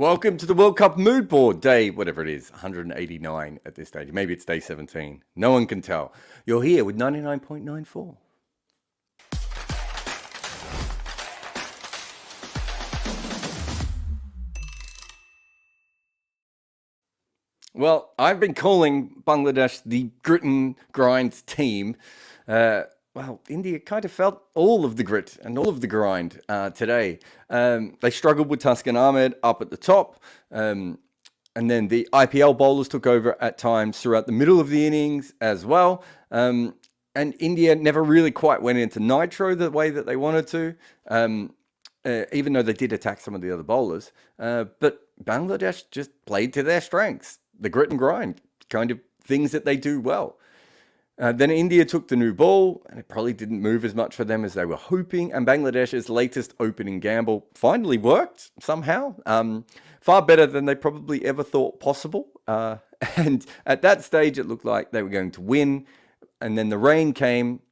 Welcome to the World Cup mood board, day, whatever it is, 189 at this stage. Maybe it's day 17. No one can tell. You're here with 99.94. Well, I've been calling Bangladesh the grit and grind team. Well, India kind of felt all of the grit and all of the grind today. They struggled with Taskin Ahmed up at the top. And then the IPL bowlers took over at times throughout the middle of the innings as well. And India never really quite went into nitro the way that they wanted to, even though they did attack some of the other bowlers. But Bangladesh just played to their strengths, the grit and grind kind of things that they do well. Then India took the new ball, and it probably didn't move as much for them as they were hoping. And Bangladesh's latest opening gamble finally worked somehow, far better than they probably ever thought possible. And at that stage, it looked like they were going to win. And then the rain came.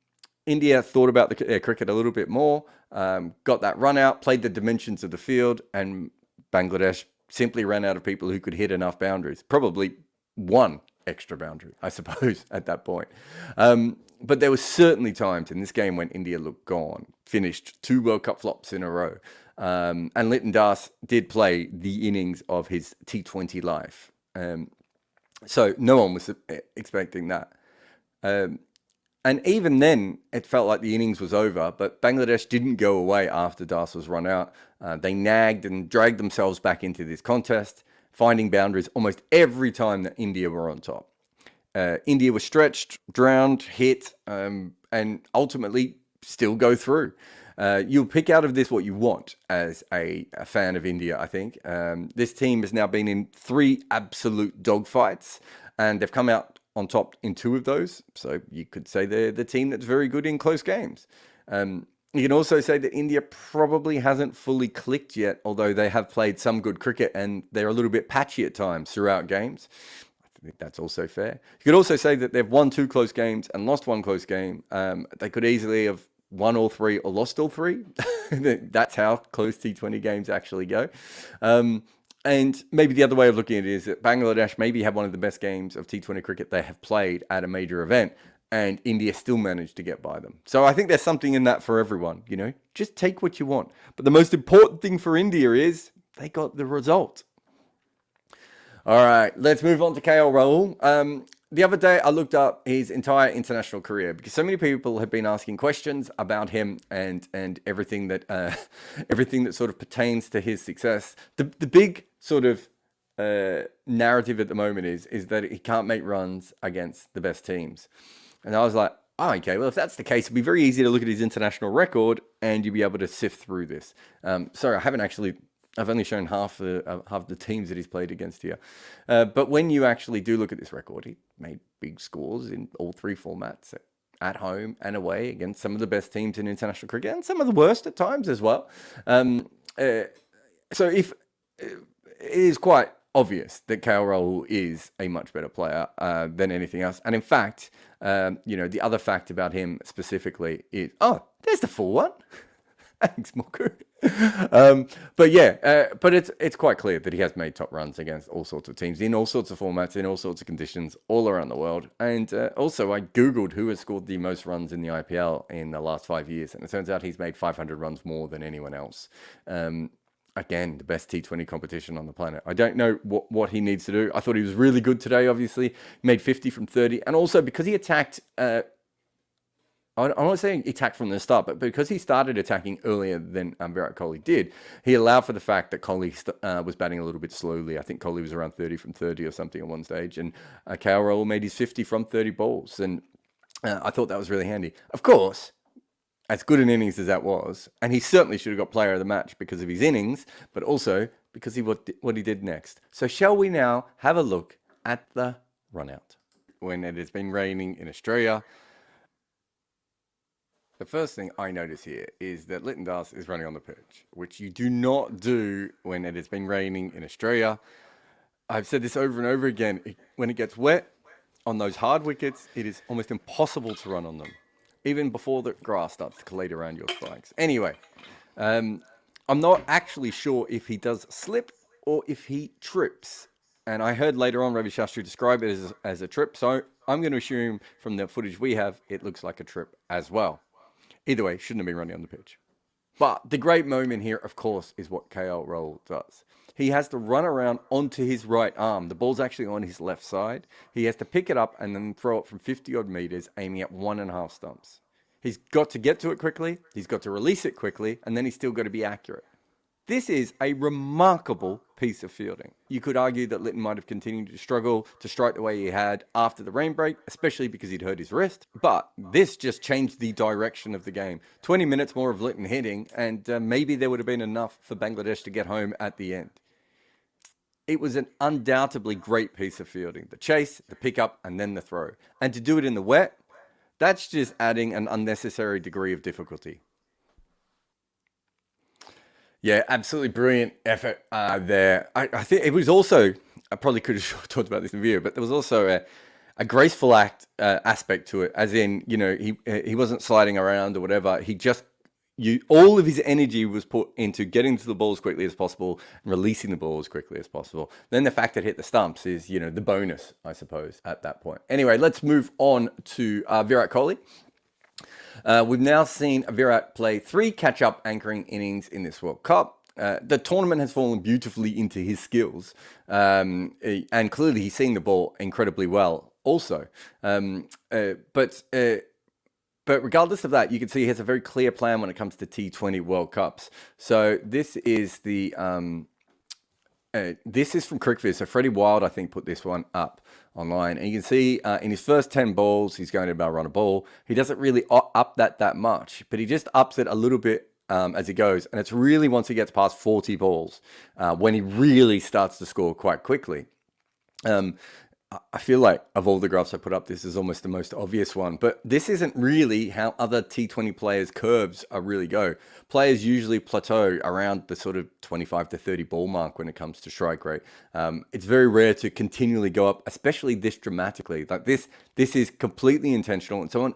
India thought about their cricket a little bit more, got that run out, played the dimensions of the field, and Bangladesh simply ran out of people who could hit enough boundaries. Probably one extra boundary, I suppose, at that point. But there was certainly times in this game when India looked gone, finished 2 World Cup flops in a row. And Litton did play the innings of his T20 life. So no one was expecting that. And even then, it felt like the innings was over, but Bangladesh didn't go away after Das was run out. They nagged and dragged themselves back into this contest, finding boundaries almost every time that India were on top. India was stretched, drowned, hit, and ultimately still go through. You'll pick out of this what you want as a fan of India, I think. This team has now been in 3 absolute dogfights, and they've come out on top in 2 of those. So you could say they're the team that's very good in close games. You can also say that India probably hasn't fully clicked yet, although they have played some good cricket and they're a little bit patchy at times throughout games. I think that's also fair. You could also say that they've won 2 close games and lost 1 close game. They could easily have won all 3 or lost all 3. That's how close T20 games actually go. And maybe the other way of looking at it is that Bangladesh maybe had one of the best games of T20 cricket they have played at a major event, and India still managed to get by them. So I think there's something in that for everyone, you know. Just take what you want. But the most important thing for India is they got the result. All right, let's move on to Rahul. The other day, I looked up his entire international career because so many people have been asking questions about him and everything that sort of pertains to his success. The big sort of narrative at the moment is that he can't make runs against the best teams. And I was like, oh, okay, well, if that's the case, it'd be very easy to look at his international record and you'll be able to sift through this. Sorry, I've only shown half the teams that he's played against here. But when you actually do look at this record, he made big scores in all 3 formats, at home and away, against some of the best teams in international cricket and some of the worst at times as well. So if it is quite obvious that Rahul is a much better player than anything else. And in fact, the other fact about him specifically is, there's the full one. Thanks, Mukunda. But it's quite clear that he has made top runs against all sorts of teams in all sorts of formats, in all sorts of conditions, all around the world. And also, I Googled who has scored the most runs in the IPL in the last 5 years, and it turns out he's made 500 runs more than anyone else. Again, the best T20 competition on the planet. I don't know what he needs to do. I thought he was really good today, obviously. He made 50 from 30. And also, because he attacked... I'm not saying he attacked from the start, but because he started attacking earlier than Virat Kohli did, he allowed for the fact that Kohli was batting a little bit slowly. I think Kohli was around 30 from 30 or something at one stage, and Rahul made his 50 from 30 balls, and I thought that was really handy. Of course, as good an innings as that was, and he certainly should have got player of the match because of his innings, but also because of what he did next. So shall we now have a look at the run-out? When it has been raining in Australia, the first thing I notice here is that Litton is running on the pitch, which you do not do when it has been raining in Australia. I've said this over and over again. When it gets wet on those hard wickets, it is almost impossible to run on them, even before the grass starts to collate around your spikes. Anyway, I'm not actually sure if he does slip or if he trips. And I heard later on Ravi Shastri describe it as a trip, so I'm going to assume from the footage we have, it looks like a trip as well. Either way, shouldn't have been running on the pitch. But the great moment here, of course, is what Rahul does. He has to run around onto his right arm. The ball's actually on his left side. He has to pick it up and then throw it from 50-odd meters, aiming at 1.5 stumps. He's got to get to it quickly, he's got to release it quickly, and then he's still got to be accurate. This is a remarkable piece of fielding. You could argue that Litton might have continued to struggle to strike the way he had after the rain break, especially because he'd hurt his wrist. But this just changed the direction of the game. 20 minutes more of Litton hitting, and maybe there would have been enough for Bangladesh to get home at the end. It was an undoubtedly great piece of fielding. The chase, the pickup, and then the throw. And to do it in the wet, that's just adding an unnecessary degree of difficulty. Yeah, absolutely brilliant effort there. I think it was also, I probably could have talked about this in the video, but there was also a graceful aspect to it, as in, you know, he wasn't sliding around or whatever. He just, all of his energy was put into getting to the ball as quickly as possible and releasing the ball as quickly as possible. Then the fact that it hit the stumps is, you know, the bonus, I suppose, at that point. Anyway, let's move on to Virat Kohli. We've now seen Virat play 3 catch-up anchoring innings in this World Cup. The tournament has fallen beautifully into his skills, and clearly he's seeing the ball incredibly well also. But regardless of that, you can see he has a very clear plan when it comes to T20 World Cups. So this is the this is from CricViz. So Freddie Wild, I think, put this one up online. And you can see in his first 10 balls, he's going to about run a ball. He doesn't really up that much, but he just ups it a little bit as he goes. And it's really once he gets past 40 balls when he really starts to score quite quickly. I feel like of all the graphs I put up, this is almost the most obvious one, but this isn't really how other T20 players' curves really go. Players usually plateau around the sort of 25 to 30 ball mark when it comes to strike rate. It's very rare to continually go up, especially this dramatically. Like this is completely intentional, and someone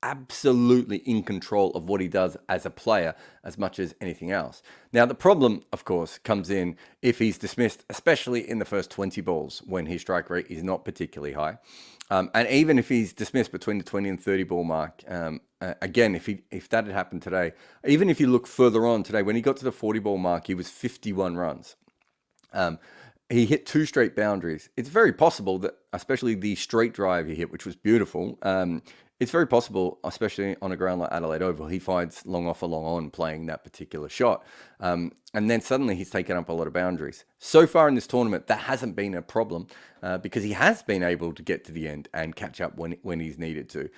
absolutely in control of what he does as a player as much as anything else. Now, the problem, of course, comes in if he's dismissed, especially in the first 20 balls when his strike rate is not particularly high. And even if he's dismissed between the 20 and 30 ball mark, again, if that had happened today, even if you look further on today, when he got to the 40 ball mark, he was 51 runs. He hit 2 straight boundaries. It's very possible that, especially the straight drive he hit, which was beautiful, it's very possible, especially on a ground like Adelaide Oval, he finds long off or long on playing that particular shot. And then suddenly he's taken up a lot of boundaries. So far in this tournament, that hasn't been a problem because he has been able to get to the end and catch up when he's needed to.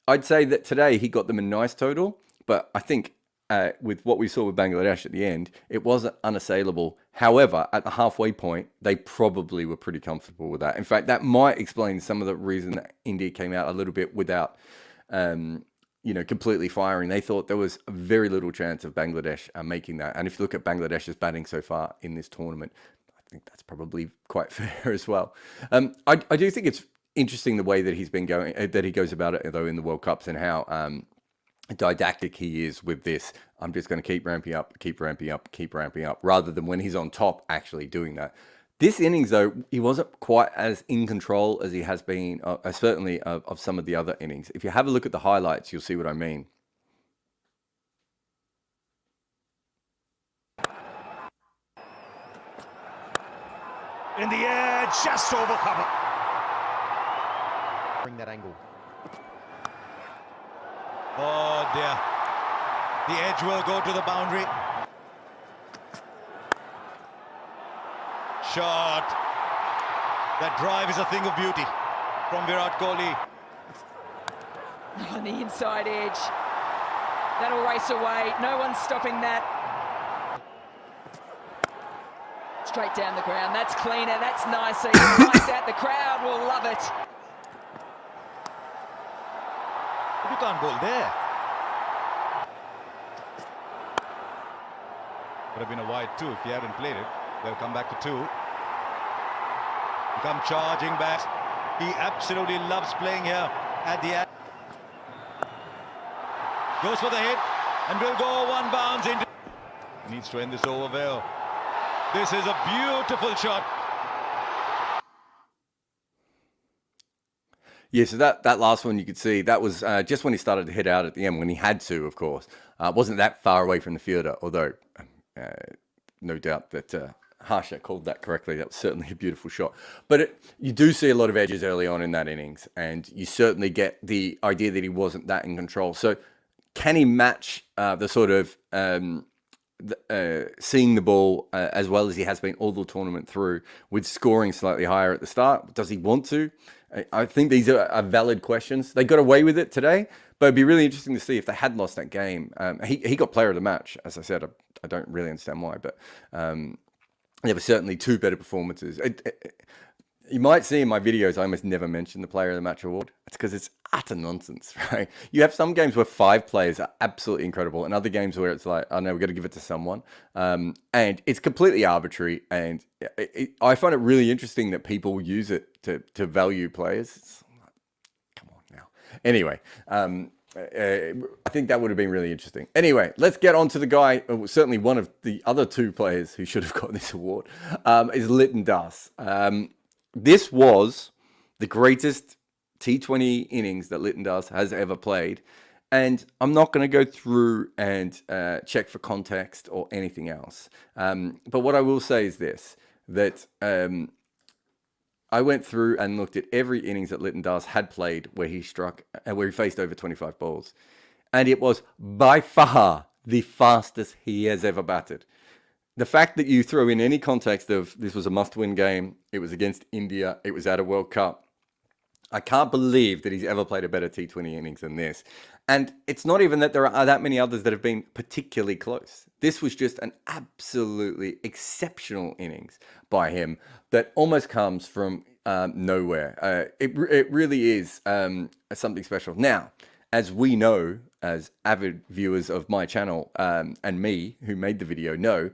I'd say that today he got them a nice total, but I think with what we saw with Bangladesh at the end, it wasn't unassailable. However, at the halfway point, they probably were pretty comfortable with that. In fact, that might explain some of the reason that India came out a little bit without, completely firing. They thought there was very little chance of Bangladesh making that. And if you look at Bangladesh's batting so far in this tournament, I think that's probably quite fair as well. I do think it's interesting the way that he's been going, that he goes about it, though, in the World Cups, and how didactic he is with this. I'm just going to keep ramping up, rather than when he's on top actually doing that. This innings, though, he wasn't quite as in control as he has been, certainly of some of the other innings. If you have a look at the highlights, you'll see what I mean. In the air, just over cover. Bring that angle. Oh dear. The edge will go to the boundary. Shot. That drive is a thing of beauty from Virat Kohli. On the inside edge. That'll race away. No one's stopping that. Straight down the ground. That's cleaner. That's nicer. Like that, the crowd will love it. But you can't bowl there. Would have been a wide 2 if he hadn't played it. They'll come back to 2. Come charging back. He absolutely loves playing here at the end. Goes for the hit and will go 1 bounce into. Needs to end this over well. This is a beautiful shot. Yeah, so that last one you could see, that was just when he started to hit out at the end, when he had to, of course. Wasn't that far away from the fielder, although no doubt that Harsha called that correctly. That was certainly a beautiful shot. But you do see a lot of edges early on in that innings, and you certainly get the idea that he wasn't that in control. So can he match the sort of seeing the ball as well as he has been all the tournament through, with scoring slightly higher at the start? Does he want to? I think these are valid questions. They got away with it today, but it'd be really interesting to see if they had lost that game. He got player of the match, as I said. I don't really understand why, but there were certainly two better performances. You might see in my videos, I almost never mention the player of the match award. It's because it's utter nonsense, right? You have some games where 5 players are absolutely incredible, and other games where it's like, oh no, we've got to give it to someone. And it's completely arbitrary. And I find it really interesting that people use it to value players. Come on now. Anyway, I think that would have been really interesting. Anyway, let's get on to the guy, certainly one of the other 2 players who should have got this award, is Litton. This was the greatest T20 innings that Litton has ever played. And I'm not going to go through and check for context or anything else. But what I will say is this, that I went through and looked at every innings that Litton had played where he struck and where he faced over 25 balls. And it was by far the fastest he has ever batted. The fact that you throw in any context of this was a must-win game, it was against India, it was at a World Cup, I can't believe that he's ever played a better T20 innings than this. And it's not even that there are that many others that have been particularly close. This was just an absolutely exceptional innings by him that almost comes from nowhere. It really is something special. Now, as we know, as avid viewers of my channel and me, who made the video, know,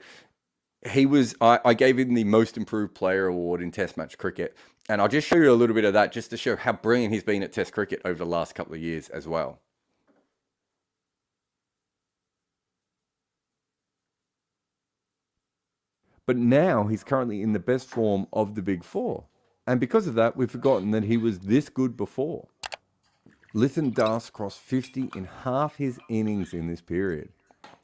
I gave him the Most Improved Player award in Test match cricket. And I'll just show you a little bit of that just to show how brilliant he's been at Test cricket over the last couple of years as well. But now he's currently in the best form of the Big Four. And because of that, we've forgotten that he was this good before. Litton crossed 50 in half his innings in this period.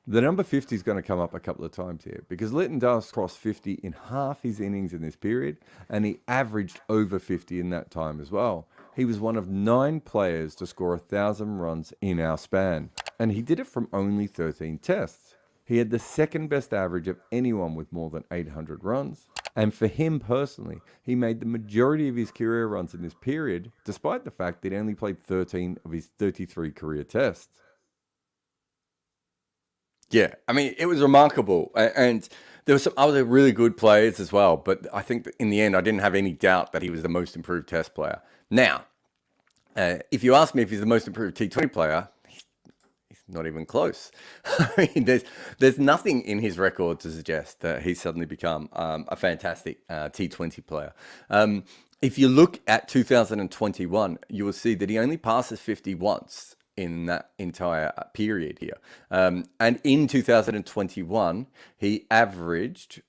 The number 50 is going to come up a couple of times here because Litton crossed 50 in half his innings in this period, and he averaged over 50 in that time as well. He was one of 9 players to score 1,000 runs in our span, and he did it from only 13 tests. He had the second best average of anyone with more than 800 runs. And for him personally, he made the majority of his career runs in this period, despite the fact that he only played 13 of his 33 career tests. Yeah, I mean, it was remarkable. And there were some other really good players as well. But I think that in the end, I didn't have any doubt that he was the most improved Test player. Now, if you ask me if he's the most improved T20 player, he's not even close. I mean, there's nothing in his record to suggest that he's suddenly become a fantastic T20 player. If you look at 2021, you will see that he only passes 50 once in that entire period here. And in 2021, he averaged,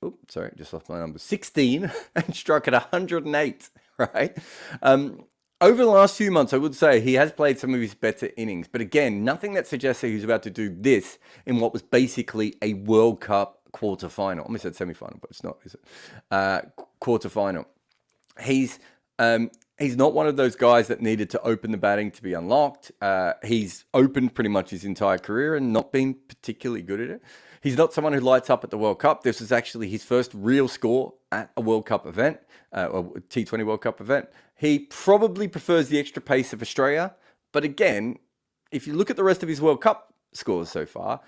just lost my number, 16 and struck at 108, right? Over the last few months, I would say he has played some of his better innings. But again, nothing that suggests that he's about to do this in what was basically a World Cup quarterfinal. I almost said semi-final, but it's not, is it? Quarterfinal. He's not one of those guys that needed to open the batting to be unlocked. He's opened pretty much his entire career and not been particularly good at it. He's not someone who lights up at the World Cup. This was actually his first real score at a World Cup event, a T20 World Cup event. He probably prefers the extra pace of Australia. But again, if you look at the rest of his World Cup scores so far,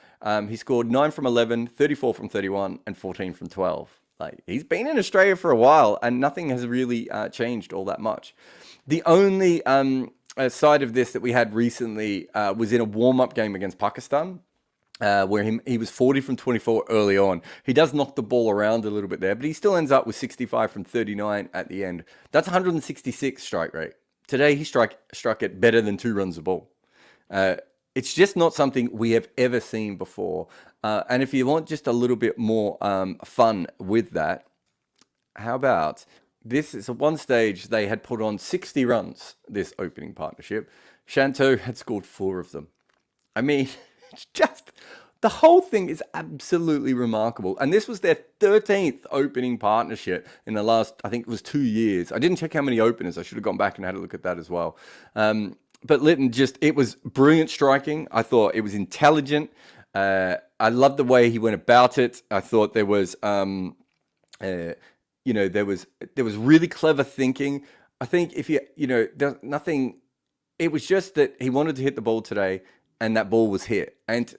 he scored 9 from 11, 34 from 31, and 14 from 12. Like, he's been in Australia for a while, and nothing has really changed all that much. The only side of this that we had recently was in a warm-up game against Pakistan, where he was 40 from 24 early on. He does knock the ball around a little bit there, but he still ends up with 65 from 39 at the end. That's 166 strike rate. Today, he struck it better than 2 runs a ball. it's just not something we have ever seen before. And if you want just a little bit more fun with that, how about this? Is at one stage they had put on 60 runs, this opening partnership. Shanto had scored 4 of them. I mean, it's just, the whole thing is absolutely remarkable. And this was their 13th opening partnership in the last, I think it was 2 years. I didn't check how many openers. I should have gone back and had a look at that as well. But Litton it was brilliant striking. I thought it was intelligent. I loved the way he went about it. I thought there was, there was really clever thinking. I think there's nothing, it was just that he wanted to hit the ball today and that ball was hit. And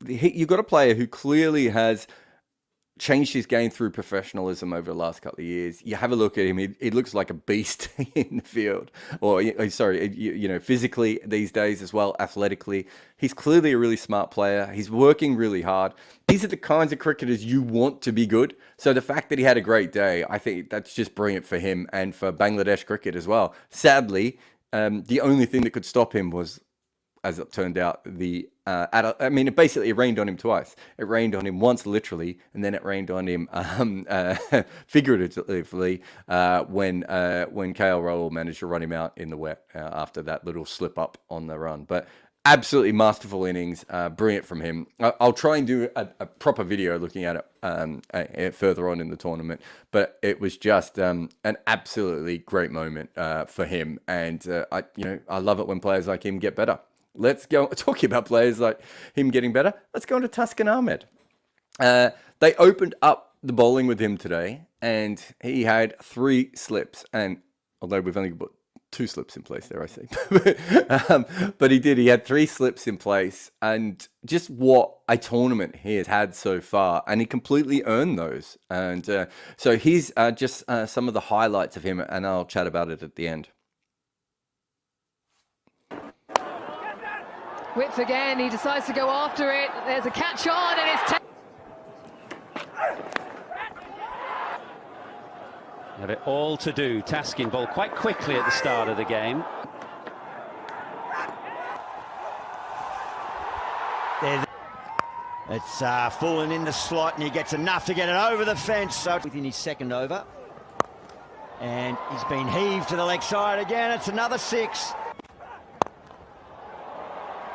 you've got a player who clearly has changed his game through professionalism over the last couple of years. You have a look at him; he looks like a beast in the field, or physically these days as well, athletically. He's clearly a really smart player. He's working really hard. These are the kinds of cricketers you want to be good. So the fact that he had a great day, I think that's just brilliant for him and for Bangladesh cricket as well. Sadly, the only thing that could stop him was, as it turned out, it basically rained on him twice. It rained on him once literally, and then it rained on him figuratively when KL Rahul managed to run him out in the wet after that little slip up on the run. But absolutely masterful innings, brilliant from him. I'll try and do a proper video looking at it further on in the tournament, but it was just an absolutely great moment for him, and I love it when players like him get better. Let's go talking about players like him getting better. Let's go into Taskin Ahmed. They opened up the bowling with him today, and he had 3 slips. And although we've only got 2 slips in place there, I see, but he did. He had 3 slips in place, and just what a tournament he has had so far, and he completely earned those. And so here's just some of the highlights of him, and I'll chat about it at the end. Width again, he decides to go after it. There's a catch on, and it's... Have it all to do. Taskin ball quite quickly at the start of the game. It's fallen in the slot, and he gets enough to get it over the fence. So within his second over, and he's been heaved to the leg side again. It's another 6.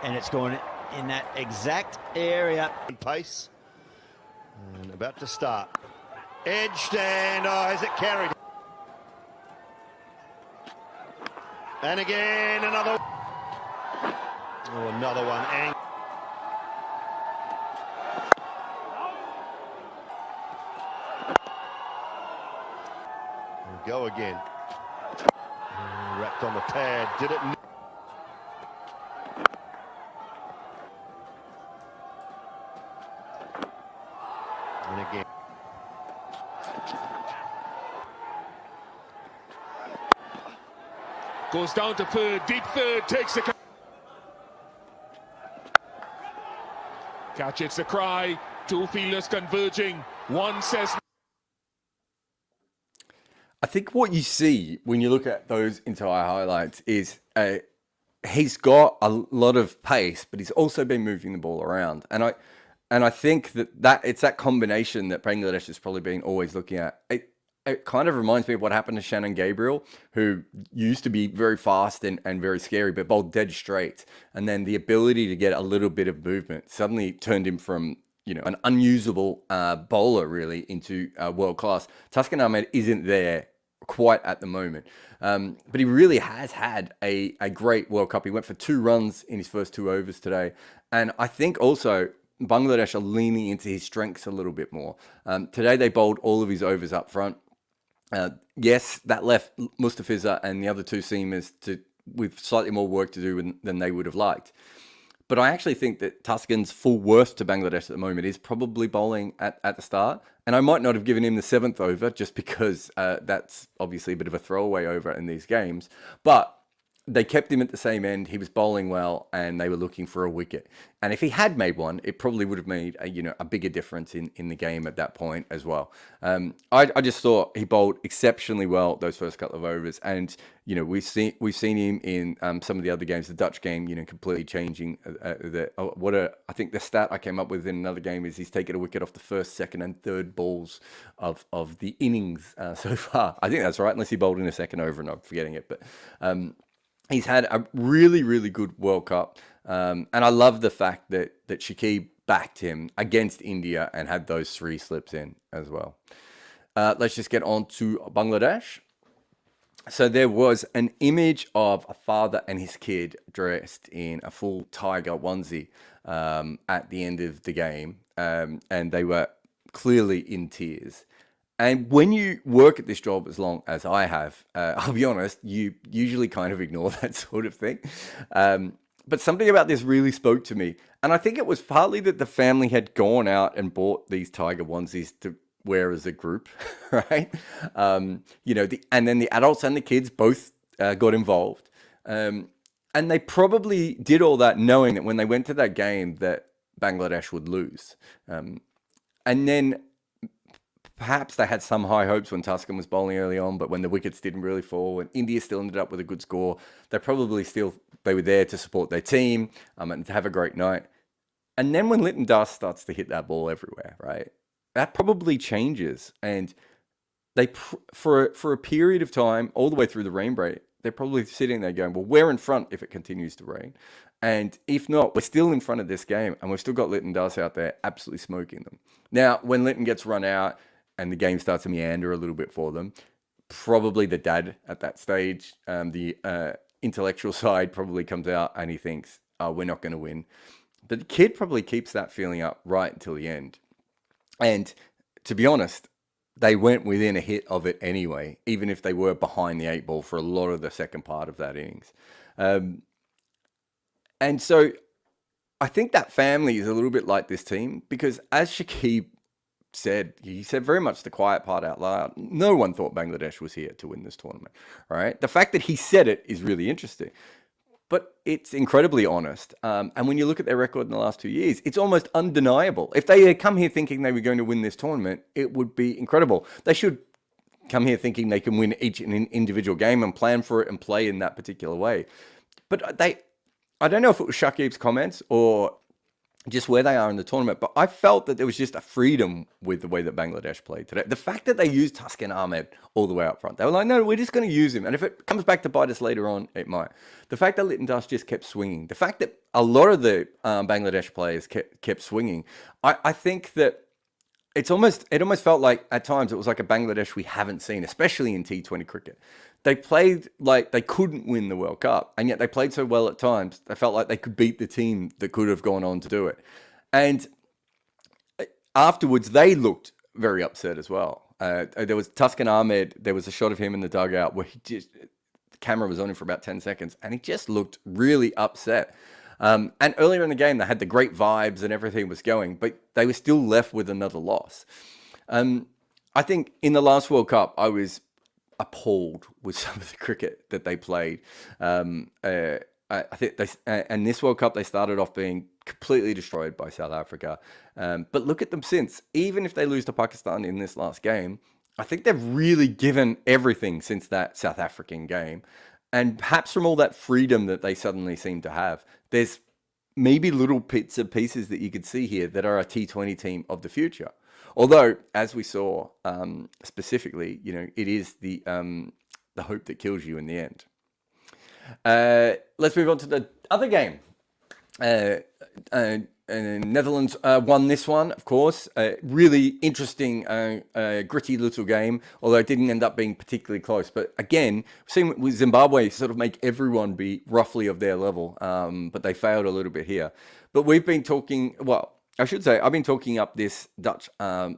And it's gone in that exact area. Pace. And about to start. Edged, and has it carried? And again, another. Oh, another one. And go again. Wrapped on the pad. Did it? And again. Goes down to third, deep third, takes the catch. It's the cry. 2 fielders converging. One says. I think what you see when you look at those entire highlights is he's got a lot of pace, but he's also been moving the ball around. And I think that it's that combination that Bangladesh has probably been always looking at. It kind of reminds me of what happened to Shannon Gabriel, who used to be very fast and very scary, but bowled dead straight. And then the ability to get a little bit of movement suddenly turned him from, an unusable bowler really into world class. Taskin Ahmed isn't there quite at the moment, but he really has had a great World Cup. He went for 2 runs in his first 2 overs today. And I think also Bangladesh are leaning into his strengths a little bit more. Today they bowled all of his overs up front. Yes, that left Mustafiza and the other 2 seamers with slightly more work to do than they would have liked. But I actually think that Taskin's full worth to Bangladesh at the moment is probably bowling at the start. And I might not have given him the 7th over just because that's obviously a bit of a throwaway over in these games. But they kept him at the same end. He was bowling well, and they were looking for a wicket. And if he had made one, it probably would have made a bigger difference in the game at that point as well. I just thought he bowled exceptionally well those first couple of overs, and we've seen him in some of the other games. The Dutch game, completely changing. I think the stat I came up with in another game is he's taken a wicket off the first, second, and third balls of the innings so far. I think that's right, unless he bowled in a second over, and I'm forgetting it, but. He's had a really, really good World Cup. And I love the fact that Shakib backed him against India and had those 3 slips in as well. Let's just get on to Bangladesh. So there was an image of a father and his kid dressed in a full tiger onesie at the end of the game. And they were clearly in tears. And when you work at this job as long as I have, I'll be honest, you usually kind of ignore that sort of thing. But something about this really spoke to me. And I think it was partly that the family had gone out and bought these tiger onesies to wear as a group, right? And then the adults and the kids both got involved. And they probably did all that knowing that when they went to that game that Bangladesh would lose. And then perhaps they had some high hopes when Taskin was bowling early on, but when the wickets didn't really fall and India still ended up with a good score, they were there to support their team and to have a great night. And then when Litton Dust starts to hit that ball everywhere, right, that probably changes. And they, for a period of time, all the way through the rain break, they're probably sitting there going, well, we're in front if it continues to rain. And if not, we're still in front of this game, and we've still got Litton Dust out there absolutely smoking them. Now, when Litton gets run out and the game starts to meander a little bit for them, probably the dad at that stage, the intellectual side probably comes out and he thinks, oh, we're not going to win. But the kid probably keeps that feeling up right until the end. And to be honest, they went within a hit of it anyway, even if they were behind the 8 ball for a lot of the second part of that innings. And so I think that family is a little bit like this team, because as Shakib said, he said very much the quiet part out loud. No one thought Bangladesh was here to win this tournament, right? The fact that he said it is really interesting, but it's incredibly honest. And when you look at their record in the last 2 years, it's almost undeniable. If they had come here thinking they were going to win this tournament, it would be incredible. They should come here thinking they can win each individual game and plan for it and play in that particular way. But I don't know if it was Shakib's comments or just where they are in the tournament, but I felt that there was just a freedom with the way that Bangladesh played today. The fact that they used Taskin Ahmed all the way up front, they were like, no, we're just going to use him. And if it comes back to bite us later on, it might. The fact that Litton Dust just kept swinging, the fact that a lot of the Bangladesh players kept swinging, I think that it almost felt like at times it was like a Bangladesh we haven't seen, especially in T20 cricket. They played like they couldn't win the World Cup, and yet they played so well at times, they felt like they could beat the team that could have gone on to do it. And afterwards, they looked very upset as well. There was Taskin Ahmed, there was a shot of him in the dugout where the camera was on him for about 10 seconds, and he just looked really upset. And earlier in the game, they had the great vibes and everything was going, but they were still left with another loss. I think in the last World Cup, I was appalled with some of the cricket that they played. I think and this World Cup, they started off being completely destroyed by South Africa. But look at them since. Even if they lose to Pakistan in this last game, I think they've really given everything since that South African game. And perhaps from all that freedom that they suddenly seem to have, there's maybe little bits and pieces that you could see here that are a T20 team of the future. Although, as we saw specifically, it is the hope that kills you in the end. Let's move on to the other game. Netherlands won this one, of course. Really interesting, gritty little game, although it didn't end up being particularly close. But again, we've seen with Zimbabwe sort of make everyone be roughly of their level, but they failed a little bit here. But we've been talking, well, I should say, I've been talking up this Dutch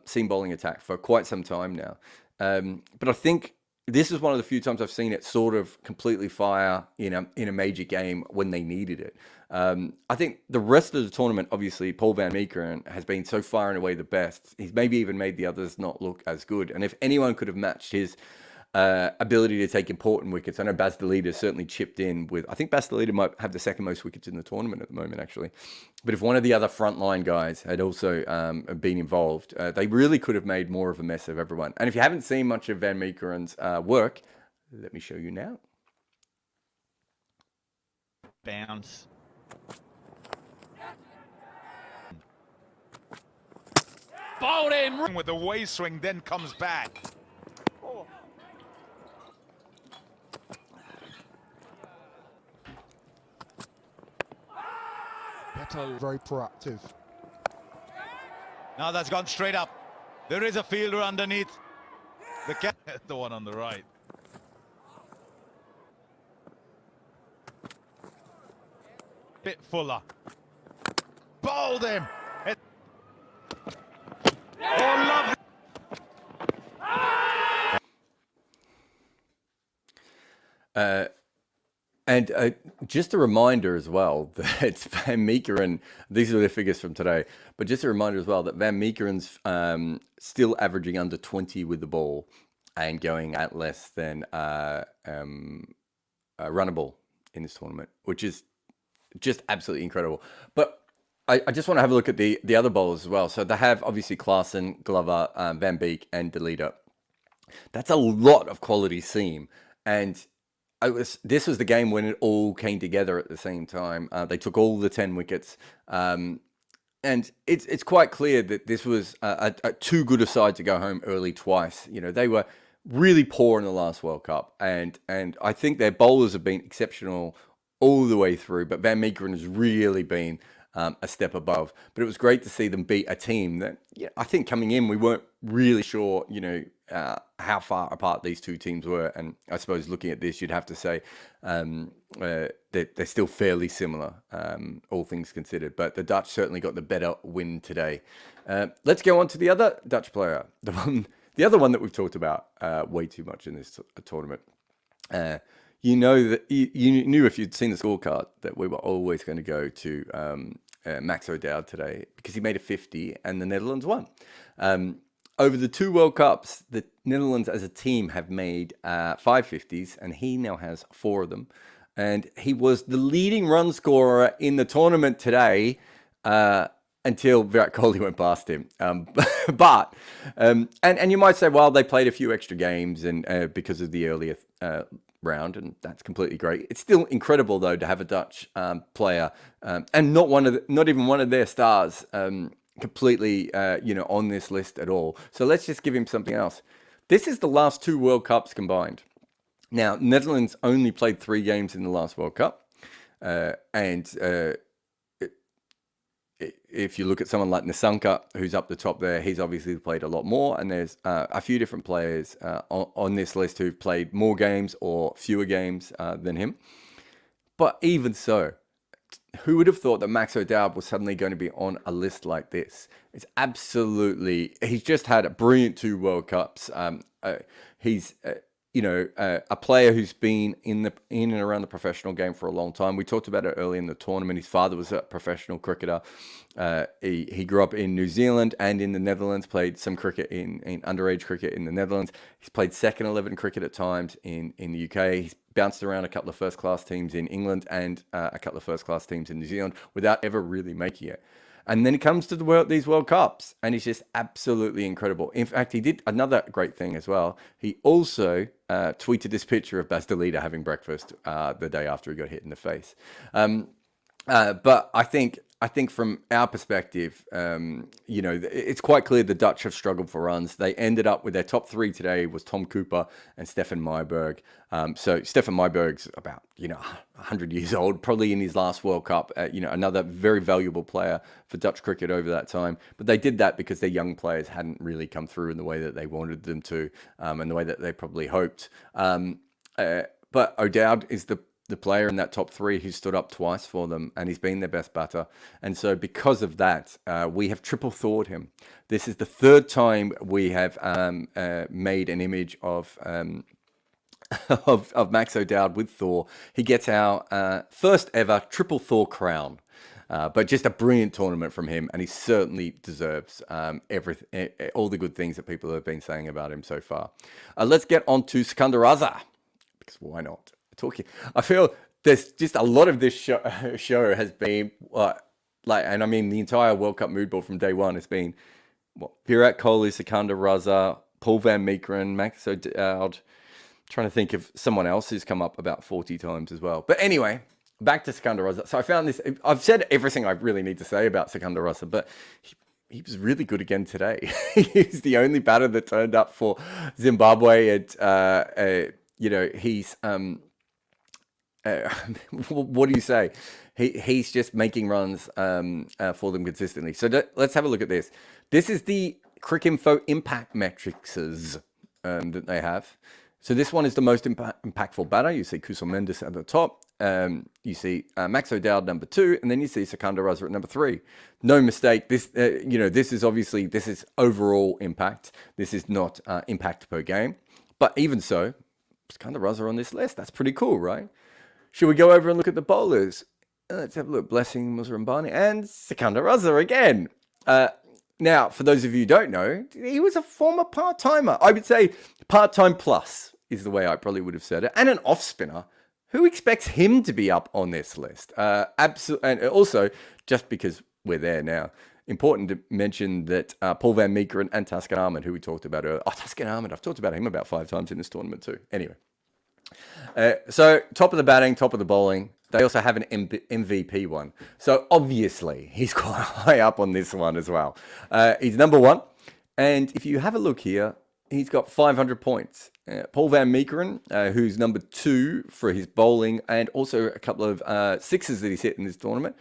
seam bowling attack for quite some time now. But I think this is one of the few times I've seen it sort of completely fire in a major game when they needed it. I think the rest of the tournament, obviously, Paul van Meekeren has been so far and away the best. He's maybe even made the others not look as good. And if anyone could have matched his ability to take important wickets. I know Bandreddi certainly chipped in with, I think Bandreddi might have the second most wickets in the tournament at the moment, actually. But if one of the other frontline guys had also been involved, they really could have made more of a mess of everyone. And if you haven't seen much of Van Meekeren's work, let me show you now. Bounce. Bowled in. With the way swing, then comes back. Very proactive. Now that's gone straight up. There is a fielder underneath. The one on the right. Bit fuller. Bowled him. Oh, lovely. And just a reminder as well that Van Meekeren, these are the figures from today, but just a reminder as well that Van Meekeren's still averaging under 20 with the ball and going at less than runnable in this tournament, which is just absolutely incredible. But I just want to have a look at the other bowlers as well. So they have obviously Klaasen, Glover, Van Beek, and De Leader. That's a lot of quality seam. And this was the game when it all came together at the same time. They took all the 10 wickets. And it's quite clear that this was a too good a side to go home early twice. You know, they were really poor in the last World Cup. And I think their bowlers have been exceptional all the way through. But Van Meekeren has really been a step above. But it was great to see them beat a team that, I think coming in, we weren't really sure, how far apart these two teams were. And I suppose looking at this, you'd have to say that they're still fairly similar, all things considered. But the Dutch certainly got the better win today. Let's go on to the other Dutch player, the other one that we've talked about way too much in this tournament. You know that you knew if you'd seen the scorecard that we were always going to go to Max O'Dowd today because he made a 50 and the Netherlands won. Over the two World Cups, the Netherlands as a team have made 5 50s and he now has 4 of them. And he was the leading run scorer in the tournament today until Virat Kohli went past him. But you might say, well, they played a few extra games and because of the earlier round, and that's completely great. It's still incredible though to have a Dutch player and not even one of their stars completely on this list at all. So let's just give him something else. This is the last 2 World Cups combined. Now, Netherlands only played 3 games in the last World Cup, if you look at someone like Nasanka, who's up the top there, he's obviously played a lot more. And there's a few different players on this list who've played more games or fewer games than him. But even so, who would have thought that Max O'Dowd was suddenly going to be on a list like this? It's absolutely... He's just had a brilliant 2 World Cups. He's... a player who's been in and around the professional game for a long time. We talked about it early in the tournament. His father was a professional cricketer. He grew up in New Zealand and in the Netherlands, played some cricket in underage cricket in the Netherlands. He's played second 11 cricket at times in the UK. He's bounced around a couple of first-class teams in England and a couple of first-class teams in New Zealand without ever really making it. And then he comes to these World Cups, and he's just absolutely incredible. In fact, he did another great thing as well. He also tweeted this picture of Bandreddi having breakfast the day after he got hit in the face. But I think from our perspective, it's quite clear the Dutch have struggled for runs. They ended up with their top 3 today was Tom Cooper and Stefan Myburgh. So Stefan Myburgh's about 100 years old, probably in his last World Cup. Another very valuable player for Dutch cricket over that time. But they did that because their young players hadn't really come through in the way that they wanted them to, and the way that they probably hoped. But O'Dowd is the player in that top 3 who stood up twice for them, and he's been their best batter. And so because of that, we have triple thawed him. This is the 3rd time we have made an image of Max O'Dowd with Thor. He gets our first ever triple Thor crown. But just a brilliant tournament from him, and he certainly deserves everything, all the good things that people have been saying about him so far. Let's get on to Sikandar Raza, because why not? I feel there's just a lot of this show has been and I mean the entire World Cup mood board from day one has been Virat Kohli, Sikandar Raza, Paul van Meekeren, Max O'Dowd. Trying to think of someone else who's come up about 40 times as well. But anyway, back to Sikandar Raza. So I found this. I've said everything I really need to say about Sikandar Raza, but he was really good again today. He's the only batter that turned up for Zimbabwe. And he's what do you say? He's just making runs for them consistently. So let's have a look at this. This is the Cricinfo impact metrics that they have. So this one is the most impactful batter. You see Kusal Mendes at the top. You see Max O'Dowd number 2, and then you see Sikandar Raza at number 3. No mistake. This this is overall impact. This is not impact per game. But even so, Sikandar Raza on this list. That's pretty cool, right? Should we go over and look at the bowlers? Let's have a look. Blessing, Musrambani, and Sikandar Raza again. Now, for those of you who don't know, he was a former part-timer. I would say part-time plus is the way I probably would have said it. And an off-spinner. Who expects him to be up on this list? Absolutely. And also, just because we're there now, important to mention that Paul van Meekeren and Taskin Ahmed, who we talked about earlier. Oh, Taskin Ahmed. I've talked about him about 5 times in this tournament too. Anyway. So, top of the batting, top of the bowling. They also have an MVP one. So, obviously, he's quite high up on this one as well. He's number 1. And if you have a look here, he's got 500 points. Paul van Meekeren, who's number 2 for his bowling and also a couple of sixes that he's hit in this tournament,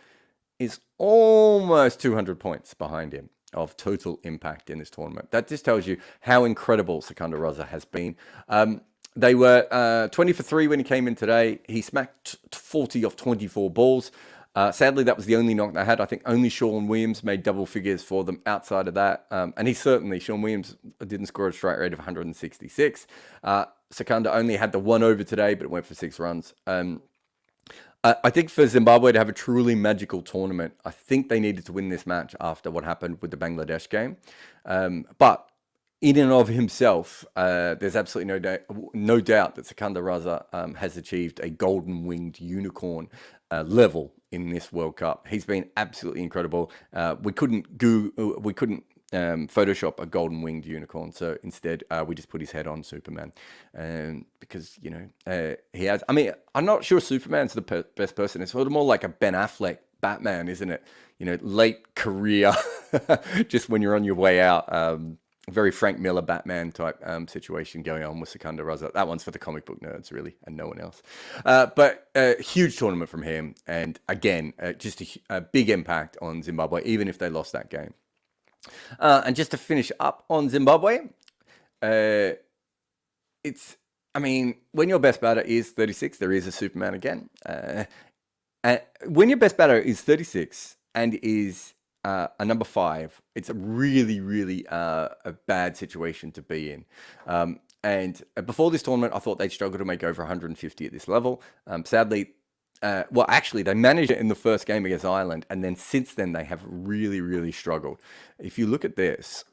is almost 200 points behind him of total impact in this tournament. That just tells you how incredible Sikandar Raza has been. They were 20 for 3 when he came in today. He smacked 40 off 24 balls. Sadly, that was the only knock they had. I think only Sean Williams made double figures for them outside of that. And Sean Williams didn't score a strike rate of 166. Sikandar only had the 1 over today, but it went for 6 runs. I think for Zimbabwe to have a truly magical tournament, I think they needed to win this match after what happened with the Bangladesh game. But in and of himself, there's absolutely no doubt that Sikandar Raza has achieved a golden-winged unicorn level in this World Cup. He's been absolutely incredible. We couldn't Photoshop a golden-winged unicorn, so instead we just put his head on Superman, because he has. I mean, I'm not sure Superman's the best person. It's sort of more like a Ben Affleck Batman, isn't it? Late career, just when you're on your way out. Very Frank Miller Batman type situation going on with Sikandar Raza. That one's for the comic book nerds, really, and no one else. But a huge tournament from him. And again, just a big impact on Zimbabwe, even if they lost that game. And just to finish up on Zimbabwe, when your best batter is 36, there is a Superman again. When your best batter is 36 and is a number 5, it's a really, really a bad situation to be in. And before this tournament, I thought they'd struggle to make over 150 at this level. Sadly, actually, they managed it in the first game against Ireland, and then since then they have really, really struggled. If you look at this,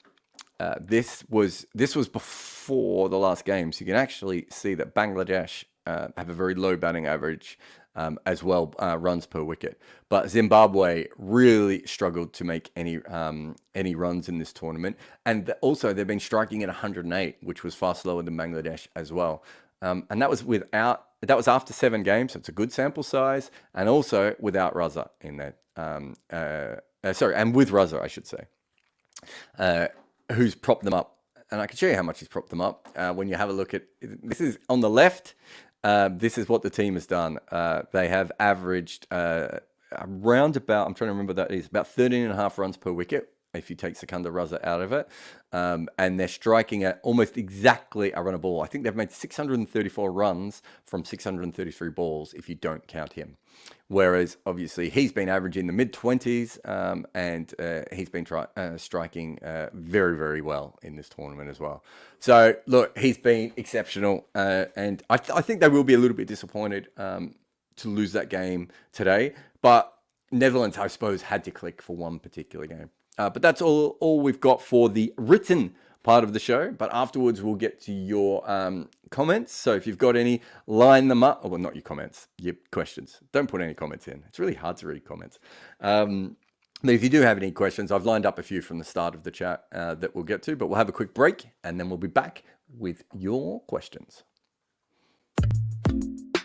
this was before the last game, so you can actually see that Bangladesh have a very low batting average. As well, runs per wicket. But Zimbabwe really struggled to make any runs in this tournament. And also, they've been striking at 108, which was far slower than Bangladesh as well. And that was after 7 games, so it's a good sample size. And also without Raza in that. And with Raza, I should say, who's propped them up. And I can show you how much he's propped them up. When you have a look at, this is on the left. This is what the team has done. They have averaged around about, I'm trying to remember that is, about 13.5 runs per wicket, if you take Sikandar Raza out of it. And they're striking at almost exactly a run a ball. I think they've made 634 runs from 633 balls, if you don't count him. Whereas, obviously, he's been averaging the mid-20s, and he's been striking very, very well in this tournament as well. So, look, he's been exceptional, and I think they will be a little bit disappointed to lose that game today. But Netherlands, I suppose, had to click for one particular game. But that's all we've got for the written part of the show. But afterwards, we'll get to your comments. So if you've got any, line them up. Oh, well, not your comments, your questions. Don't put any comments in. It's really hard to read comments. But if you do have any questions, I've lined up a few from the start of the chat that we'll get to. But we'll have a quick break, and then we'll be back with your questions.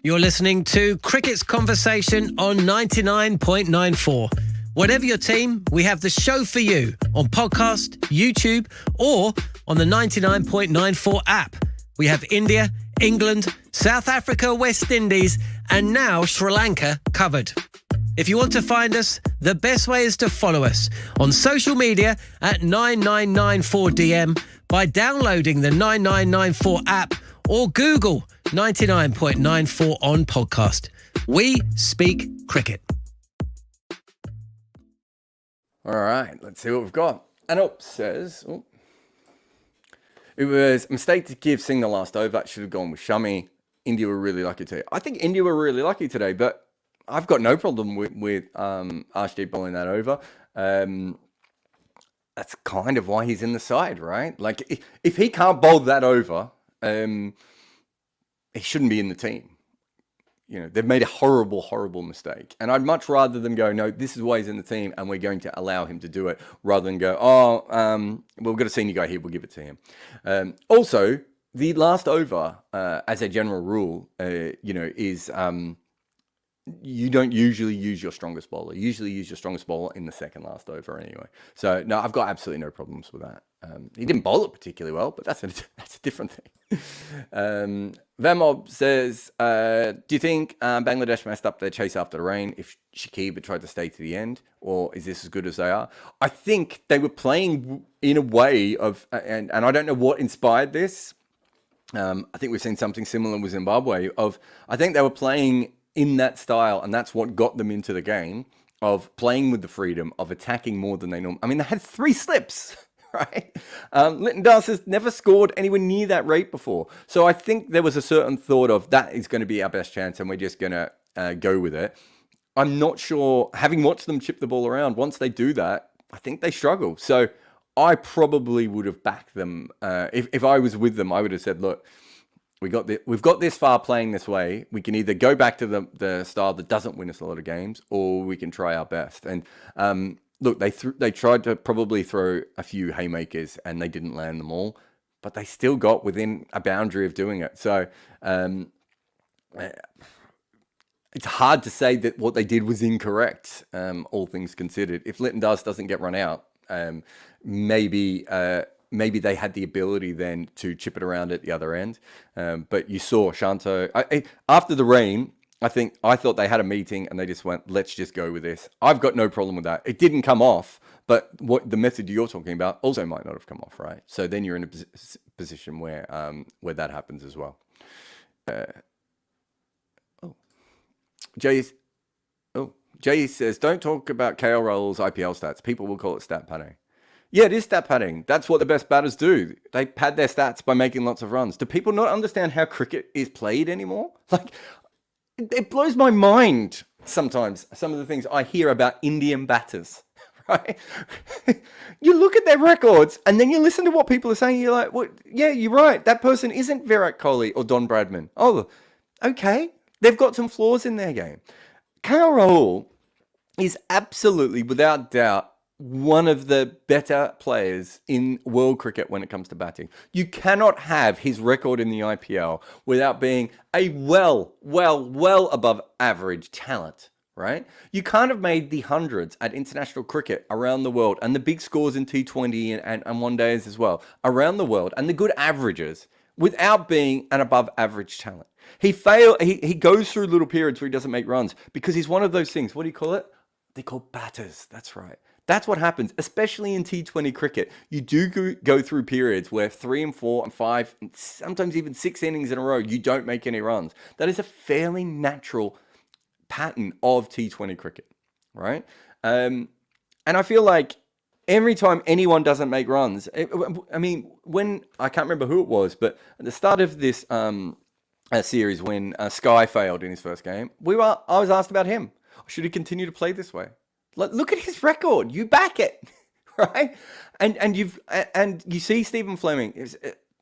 You're listening to Cricket's Conversation on 99.94. Whatever your team, we have the show for you on podcast, YouTube, or on the 99.94 app. We have India, England, South Africa, West Indies, and now Sri Lanka covered. If you want to find us, the best way is to follow us on social media at 9994DM by downloading the 9994 app or Google 99.94 on podcast. We speak cricket. All right, let's see what we've got. Anup says, it was a mistake to give Singh the last over. That should have gone with Shami. India were really lucky today. I think India were really lucky today, but I've got no problem with Arshdeep bowling that over. That's kind of why he's in the side, right? Like, if he can't bowl that over, he shouldn't be in the team. You know, they've made a horrible, horrible mistake. And I'd much rather them go, no, this is why he's in the team and we're going to allow him to do it, rather than go, we've got a senior guy here, we'll give it to him. Also, the last over, as a general rule, is you don't usually use your strongest bowler. You usually use your strongest bowler in the second last over anyway. So, no, I've got absolutely no problems with that. He didn't bowl it particularly well, but that's a different thing. Vamob says, do you think Bangladesh messed up their chase after the rain if Shakib had tried to stay to the end? Or is this as good as they are? I think they were playing in a way of, and I don't know what inspired this. I think we've seen something similar with Zimbabwe. I think they were playing in that style, and that's what got them into the game, of playing with the freedom of attacking more than they normally. I mean, they had 3 slips. Right? Litton has never scored anywhere near that rate before. So I think there was a certain thought of that is going to be our best chance and we're just going to go with it. I'm not sure, having watched them chip the ball around, once they do that, I think they struggle. So I probably would have backed them. If I was with them, I would have said, look, we've got this far playing this way. We can either go back to the style that doesn't win us a lot of games, or we can try our best. And look, they tried to probably throw a few haymakers and they didn't land them all, but they still got within a boundary of doing it. So it's hard to say that what they did was incorrect, all things considered. If Litton doesn't get run out, maybe they had the ability then to chip it around at the other end. But you saw Shanto, after the rain, I thought they had a meeting and they just went, let's just go with this. I've got no problem with that. It didn't come off, but what the method you're talking about also might not have come off, right? So then you're in a position where that happens as well. Jay says, don't talk about KL Rahul's IPL stats. People will call it stat padding. Yeah, it is stat padding. That's what the best batters do. They pad their stats by making lots of runs. Do people not understand how cricket is played anymore? Like, it blows my mind sometimes, some of the things I hear about Indian batters, right? You look at their records and then you listen to what people are saying. You're like, well, yeah, you're right. That person isn't Virat Kohli or Don Bradman. Oh, okay. They've got some flaws in their game. KL Rahul is absolutely, without doubt, one of the better players in world cricket when it comes to batting. You cannot have his record in the IPL without being a well above average talent, right? You can't have made the hundreds at international cricket around the world and the big scores in T20 and one days as well around the world and the good averages without being an above average talent. He goes through little periods where he doesn't make runs because he's one of those things. What do you call it? They call batters. That's right. That's what happens, especially in T20 cricket. You do go through periods where 3 and 4 and 5, and sometimes even 6 innings in a row, you don't make any runs. That is a fairly natural pattern of T20 cricket, right? And I feel like every time anyone doesn't make runs, I can't remember who it was, but at the start of this series when Sky failed in his first game, I was asked about him. should he continue to play this way? Look at his record. You back it, right? And you see Stephen Fleming.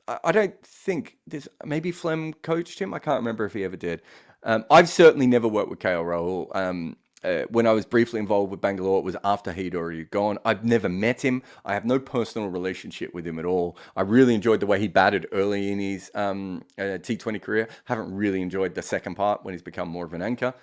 I don't think this. Maybe Flem coached him. I can't remember if he ever did. I've certainly never worked with KL Rahul. When I was briefly involved with Bangalore, it was after he'd already gone. I've never met him. I have no personal relationship with him at all. I really enjoyed the way he batted early in his T20 career. Haven't really enjoyed the second part when he's become more of an anchor.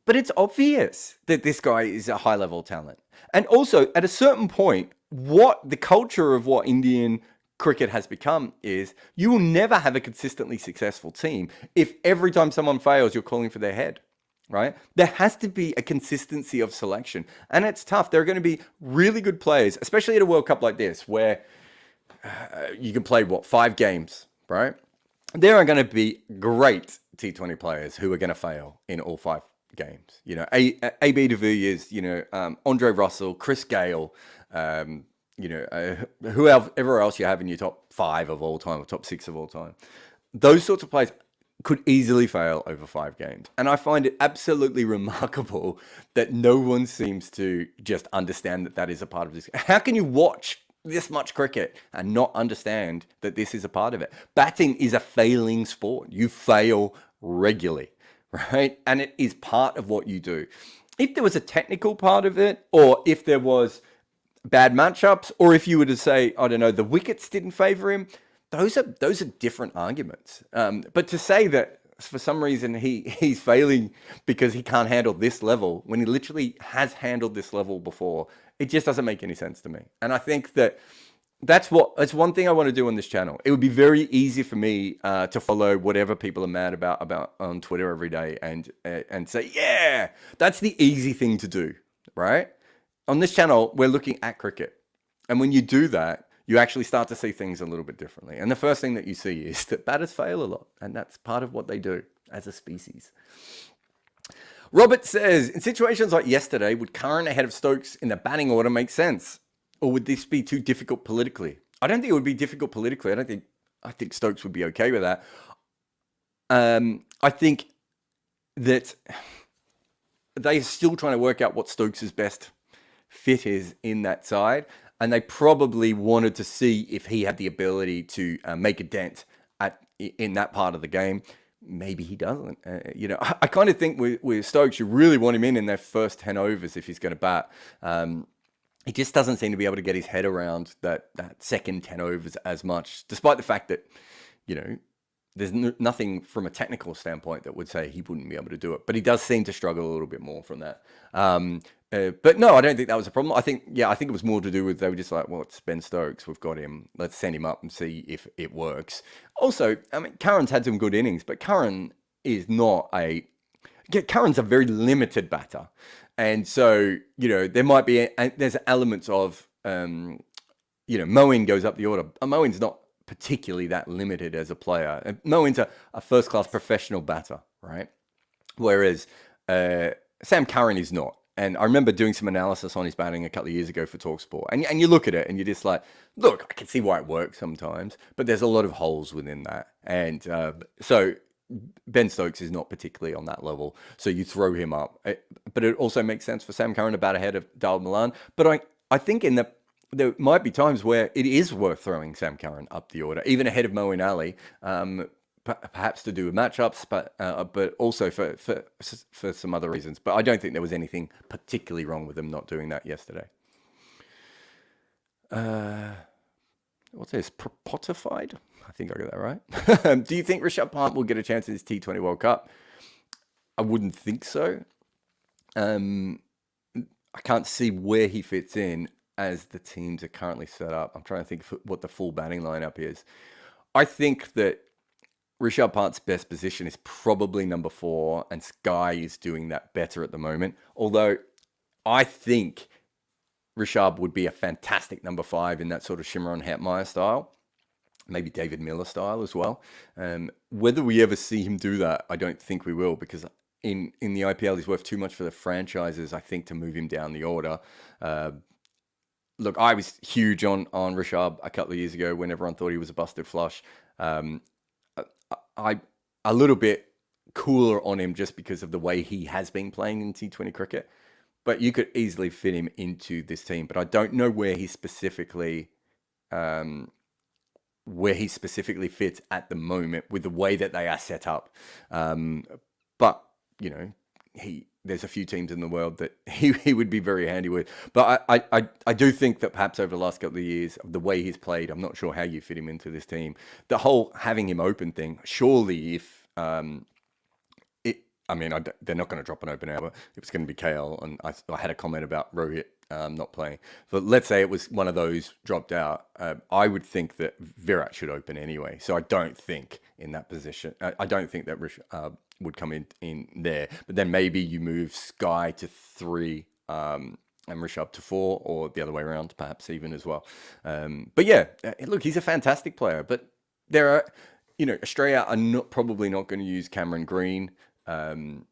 But it's obvious that this guy is a high-level talent. And also, at a certain point, what the culture of what Indian cricket has become is you will never have a consistently successful team if every time someone fails, you're calling for their head, right? There has to be a consistency of selection. And it's tough. There are going to be really good players, especially at a World Cup like this, where you can play, 5 games, right? There are going to be great T20 players who are going to fail in all 5 games. AB de Villiers, Andre Russell, Chris Gale, whoever else you have in your top 5 of all time or top 6 of all time. Those sorts of players could easily fail over 5 games. And I find it absolutely remarkable that no one seems to just understand that that is a part of this. How can you watch this much cricket and not understand that this is a part of it? Batting is a failing sport. You fail regularly, right? And it is part of what you do. If there was a technical part of it, or if there was bad matchups, or if you were to say, I don't know, the wickets didn't favour him, those are different arguments. But to say that for some reason he's failing because he can't handle this level, when he literally has handled this level before, it just doesn't make any sense to me. And I think that's one thing I want to do on this channel. It would be very easy for me to follow whatever people are mad about on Twitter every day and say, yeah, that's the easy thing to do, right? On this channel, we're looking at cricket. And when you do that, you actually start to see things a little bit differently. And the first thing that you see is that batters fail a lot. And that's part of what they do as a species. Robert says, in situations like yesterday, would Curran ahead of Stokes in the batting order make sense? Or would this be too difficult politically? I don't think it would be difficult politically. I think Stokes would be okay with that. I think that they're still trying to work out what Stokes' best fit is in that side. And they probably wanted to see if he had the ability to make a dent in that part of the game. Maybe he doesn't. I kind of think with Stokes, you really want him in their first 10 overs if he's going to bat. He just doesn't seem to be able to get his head around that second 10 overs as much, despite the fact that, there's nothing from a technical standpoint that would say he wouldn't be able to do it. But he does seem to struggle a little bit more from that. But no, I don't think that was a problem. I think it was more to do with they were just like, well, it's Ben Stokes. We've got him. Let's send him up and see if it works. Also, Curran's had some good innings, but Curran's a very limited batter. And so, there might be, there's elements of, Moeen goes up the order. Moeen's not particularly that limited as a player. Moeen's a first-class professional batter, right? Whereas Sam Curran is not. And I remember doing some analysis on his batting a couple of years ago for TalkSport. And you look at it and you're just like, look, I can see why it works sometimes, but there's a lot of holes within that. And so Ben Stokes is not particularly on that level. So you throw him up. But it also makes sense for Sam Curran to bat ahead of Dawid Malan. But I think there might be times where it is worth throwing Sam Curran up the order, even ahead of Moeen Ali, perhaps to do with matchups, but also for some other reasons. But I don't think there was anything particularly wrong with them not doing that yesterday. What's this? Propotified? I think I got that right. Do you think Rishabh Pant will get a chance in this T20 World Cup? I wouldn't think so. I can't see where he fits in as the teams are currently set up. I'm trying to think what the full batting lineup is. I think that Rishabh Pant's best position is probably number 4, and Sky is doing that better at the moment. Although I think Rishabh would be a fantastic number 5 in that sort of Shimron Hetmeyer style, maybe David Miller style as well. Whether we ever see him do that, I don't think we will, because in the IPL he's worth too much for the franchises, I think, to move him down the order. Look, I was huge on Rishabh a couple of years ago when everyone thought he was a busted flush. I a little bit cooler on him just because of the way he has been playing in T20 cricket. But you could easily fit him into this team. But I don't know where he specifically fits at the moment with the way that they are set up. But there's a few teams in the world that he would be very handy with. But I do think that perhaps over the last couple of years, of the way he's played, I'm not sure how you fit him into this team. The whole having him open thing, surely if they're not going to drop an opener, but it was going to be KL, and I had a comment about Rohit not playing. But let's say it was one of those dropped out. I would think that Virat should open anyway. So I don't think in that position. I don't think that would come in there. But then maybe you move Sky to 3 and Rishabh to 4, or the other way around, perhaps even as well. But yeah, look, he's a fantastic player. But there are, Australia are probably not going to use Cameron Green. And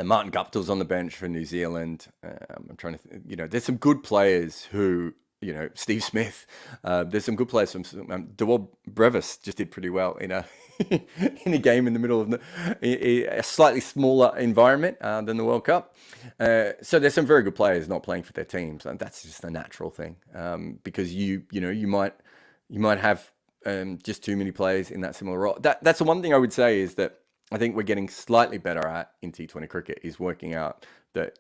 Martin Guptill's on the bench for New Zealand. I'm trying to, there's some good players who, Steve Smith. There's some good players from Dewald Brevis just did pretty well in a in a game in the middle of a slightly smaller environment than the World Cup. So there's some very good players not playing for their teams, and that's just a natural thing because you might have just too many players in that similar role. That's the one thing I would say is that I think we're getting slightly better at in T20 cricket is working out that,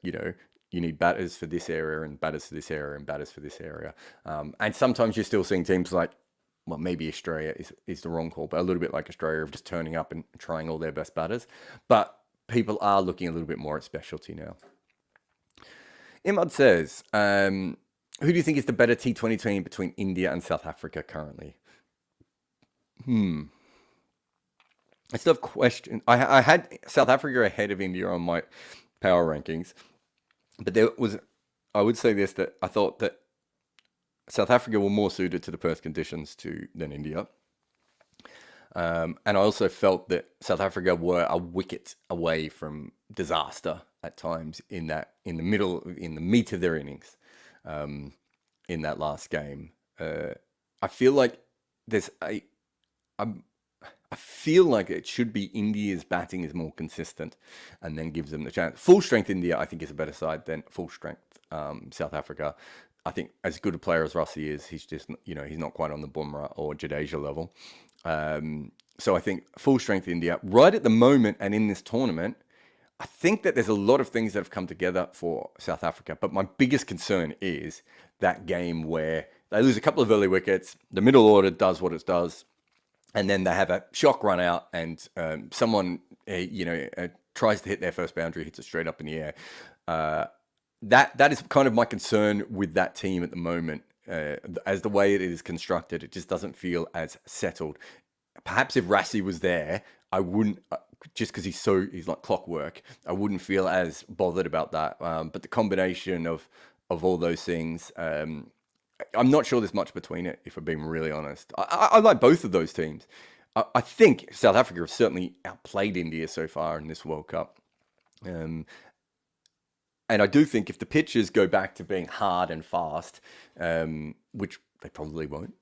you need batters for this area and batters for this area and batters for this area. And sometimes you're still seeing teams like, well, maybe Australia is the wrong call, but a little bit like Australia of just turning up and trying all their best batters. But people are looking a little bit more at specialty now. Imad says, who do you think is the better T20 team between India and South Africa currently? I still have questions. I had South Africa ahead of India on my power rankings, but I would say this, that I thought that South Africa were more suited to the Perth conditions than India. And I also felt that South Africa were a wicket away from disaster at times in the meat of their innings in that last game. I feel like I feel like it should be India's batting is more consistent and then gives them the chance. Full strength India, I think, is a better side than full strength South Africa. I think as good a player as Rusty is, he's just, he's not quite on the Bumrah or Jadeja level. So I think full strength India right at the moment and in this tournament, I think that there's a lot of things that have come together for South Africa. But my biggest concern is that game where they lose a couple of early wickets, the middle order does what it does, and then they have a shock run out and someone, tries to hit their first boundary, hits it straight up in the air. That is kind of my concern with that team at the moment. As the way it is constructed, it just doesn't feel as settled. Perhaps if Rassi was there, I wouldn't, just because he's like clockwork, I wouldn't feel as bothered about that. But the combination of all those things, I'm not sure there's much between it, if I'm being really honest. I like both of those teams. I think South Africa have certainly outplayed India so far in this World Cup. And I do think if the pitches go back to being hard and fast, which they probably won't,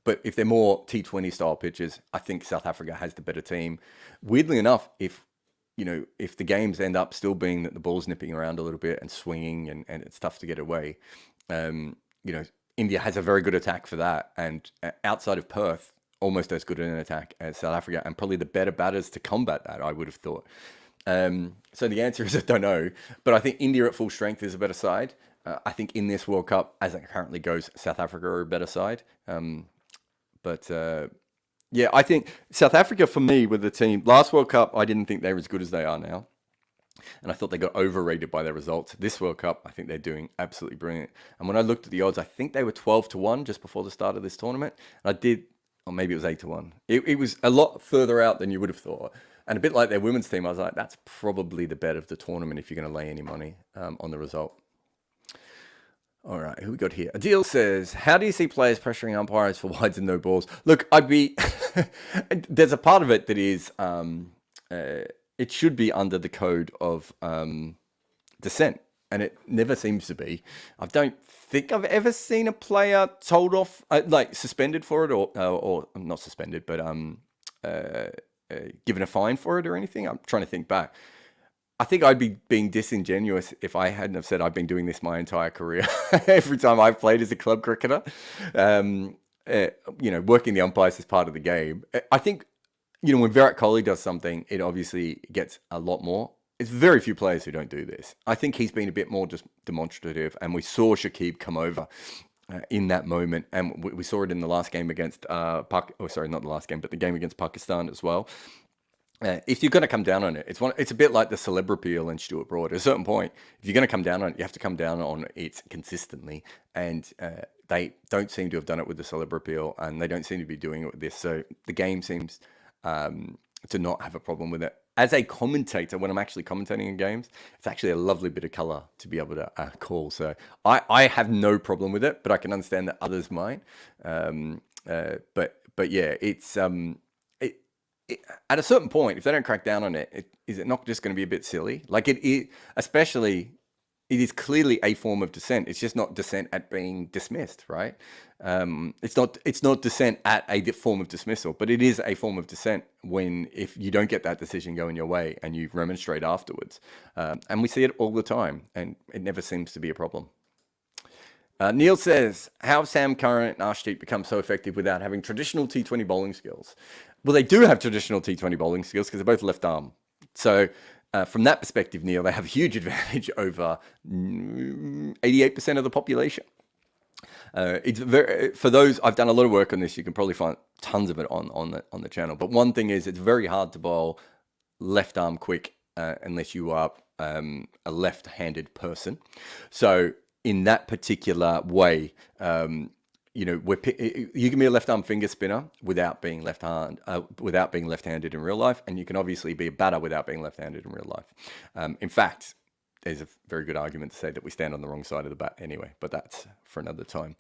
but if they're more T20 style pitches, I think South Africa has the better team. Weirdly enough, if the games end up still being that the ball's nipping around a little bit and swinging and it's tough to get away, India has a very good attack for that, and outside of Perth, almost as good an attack as South Africa, and probably the better batters to combat that, I would have thought. So the answer is I don't know, but I think India at full strength is a better side. I think in this World Cup, as it currently goes, South Africa are a better side. Yeah, I think South Africa, for me, with the team, last World Cup, I didn't think they were as good as they are now. And I thought they got overrated by their results. This World Cup, I think they're doing absolutely brilliant. And when I looked at the odds, I think they were 12-1 just before the start of this tournament. And or maybe it was 8-1. It was a lot further out than you would have thought. And a bit like their women's team, I was like, that's probably the bet of the tournament if you're going to lay any money on the result. All right, who we got here? Adil says, how do you see players pressuring umpires for wides and no balls? Look, there's a part of it that is, it should be under the code of dissent, and it never seems to be. I don't think I've ever seen a player told off, suspended for it, or not suspended, but given a fine for it or anything. I'm trying to think back. I think I'd be being disingenuous if I hadn't have said I've been doing this my entire career. Every time I've played as a club cricketer, working the umpires is part of the game. I think, when Virat Kohli does something, it obviously gets a lot more. It's very few players who don't do this. I think he's been a bit more just demonstrative, and we saw Shakib come over in that moment, and we saw it in the last game against not the last game, but the game against Pakistan as well. If you're going to come down on it, it's a bit like the celeb appeal and Stuart Broad. At a certain point, if you're going to come down on it, you have to come down on it consistently, and they don't seem to have done it with the celeb appeal, and they don't seem to be doing it with this. So the game seems to not have a problem with it. As a commentator, when I'm actually commentating in games, it's actually a lovely bit of colour to be able to call. So I have no problem with it, but I can understand that others might. But yeah, it's at a certain point, if they don't crack down on it, is it not just going to be a bit silly? Like especially, it is clearly a form of dissent. It's just not dissent at being dismissed, right? It's not dissent at a form of dismissal, but it is a form of dissent if you don't get that decision going your way and you remonstrate afterwards. And we see it all the time, and it never seems to be a problem. Neil says, how have Sam Curran and Arshdeep become so effective without having traditional T20 bowling skills? Well, they do have traditional T20 bowling skills because they're both left arm. So from that perspective, Neil, they have a huge advantage over 88% of the population. It's for those, I've done a lot of work on this. You can probably find tons of it on the channel. But one thing is, it's very hard to bowl left arm quick unless you are a left-handed person. So in that particular way, you can be a left arm finger spinner without being left-handed in real life, and you can obviously be a batter without being left-handed in real life. In fact, there's a very good argument to say that we stand on the wrong side of the bat anyway, but that's for another time.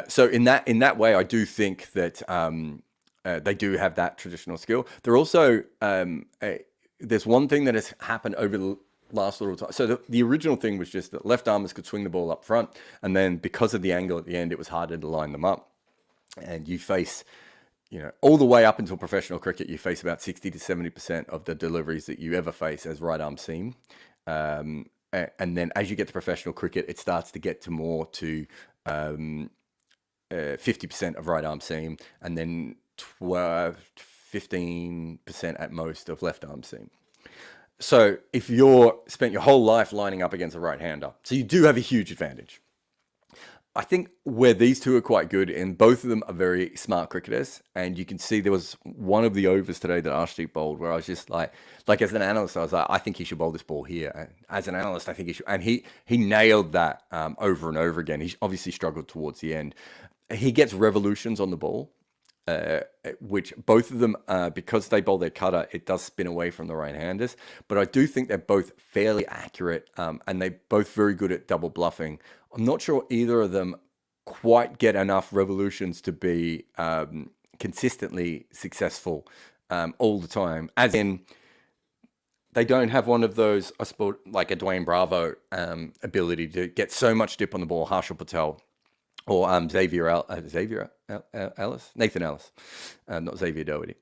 So in that way, I do think that they do have that traditional skill. They're also there's one thing that has happened over the last little time. So the original thing was just that left armers could swing the ball up front, and then because of the angle at the end, it was harder to line them up. And you face, all the way up until professional cricket, you face about 60 to 70% of the deliveries that you ever face as right arm seam. And then as you get to professional cricket, it starts to get to more to 50% of right arm seam, and then 15% at most of left arm seam. So if you're spent your whole life lining up against a right-hander, so you do have a huge advantage. I think where these two are quite good, and both of them are very smart cricketers, and you can see there was one of the overs today that Arshdeep bowled where I was just like as an analyst, I was like, I think he should bowl this ball here. And as an analyst, I think he should, and he nailed that over and over again. He obviously struggled towards the end. He gets revolutions on the ball, which both of them, because they bowl their cutter, it does spin away from the right-handers. But I do think they're both fairly accurate, and they're both very good at double bluffing. I'm not sure either of them quite get enough revolutions to be consistently successful all the time. As in, they don't have one of those, I suppose, like a Dwayne Bravo ability to get so much dip on the ball, Harshal Patel, or Nathan Ellis, not Xavier Doherty.